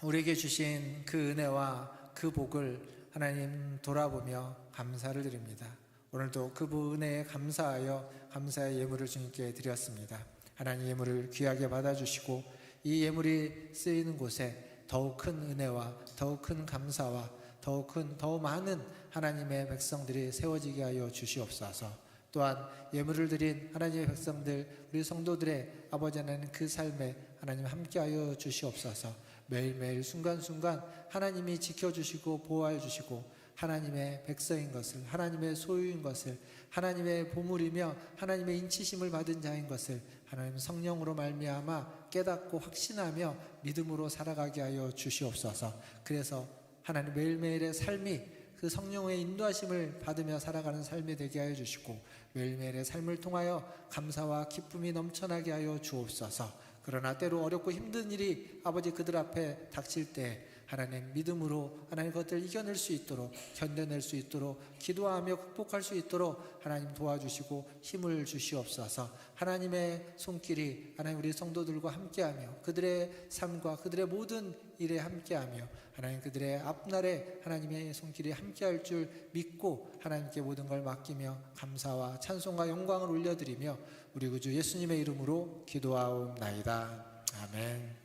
우리에게 주신 그 은혜와 그 복을 하나님 돌아보며 감사를 드립니다. 오늘도 그 은혜에 감사하여 감사의 예물을 주님께 드렸습니다. 하나님, 예물을 귀하게 받아주시고 이 예물이 쓰이는 곳에 더욱 큰 은혜와 더욱 큰 감사와 더 많은 하나님의 백성들이 세워지게 하여 주시옵소서. 또한 예물을 드린 하나님의 백성들, 우리 성도들의 아버지 하나님 그 삶에 하나님 함께하여 주시옵소서. 매일매일 순간순간 하나님이 지켜주시고 보호해 주시고 하나님의 백성인 것을, 하나님의 소유인 것을, 하나님의 보물이며 하나님의 인치심을 받은 자인 것을 하나님 성령으로 말미암아 깨닫고 확신하며 믿음으로 살아가게 하여 주시옵소서. 그래서 하나님 매일매일의 삶이 그 성령의 인도하심을 받으며 살아가는 삶이 되게 하여 주시고 매일매일의 삶을 통하여 감사와 기쁨이 넘쳐나게 하여 주옵소서. 그러나 때로 어렵고 힘든 일이 아버지 그들 앞에 닥칠 때 하나님 믿음으로 하나님 그것들을 이겨낼 수 있도록, 견뎌낼 수 있도록, 기도하며 극복할 수 있도록 하나님 도와주시고 힘을 주시옵소서. 하나님의 손길이 하나님 우리 성도들과 함께하며 그들의 삶과 그들의 모든 일에 함께하며 하나님 그들의 앞날에 하나님의 손길이 함께할 줄 믿고 하나님께 모든 걸 맡기며 감사와 찬송과 영광을 올려드리며 우리 구주 예수님의 이름으로 기도하옵나이다. 아멘.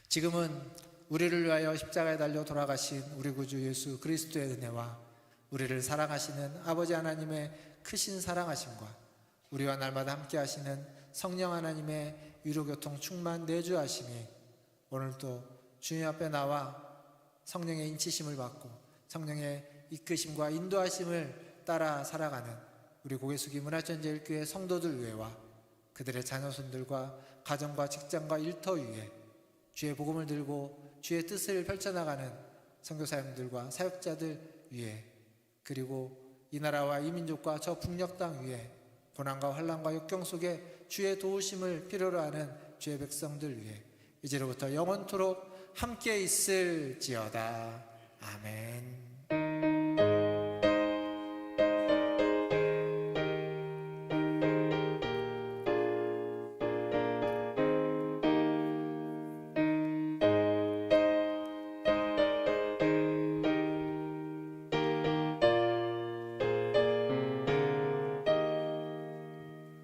지금은 우리를 위하여 십자가에 달려 돌아가신 우리 구주 예수 그리스도의 은혜와 우리를 사랑하시는 아버지 하나님의 크신 사랑하심과 우리와 날마다 함께 하시는 성령 하나님의 위로교통 충만 내주하심이 오늘도 주님 앞에 나와 성령의 인치심을 받고 성령의 이끄심과 인도하심을 따라 살아가는 우리 고개숙이 문화전제일교회 성도들 위에와 그들의 자녀손들과 가정과 직장과 일터 위에 주의 복음을 들고 주의 뜻을 펼쳐나가는 선교사님들과 사역자들 위에 그리고 이 나라와 이 민족과 저 북녘 땅 위에 고난과 환난과 역경 속에 주의 도우심을 필요로 하는 주의 백성들 위해 이제로부터 영원토록 함께 있을지어다. 아멘.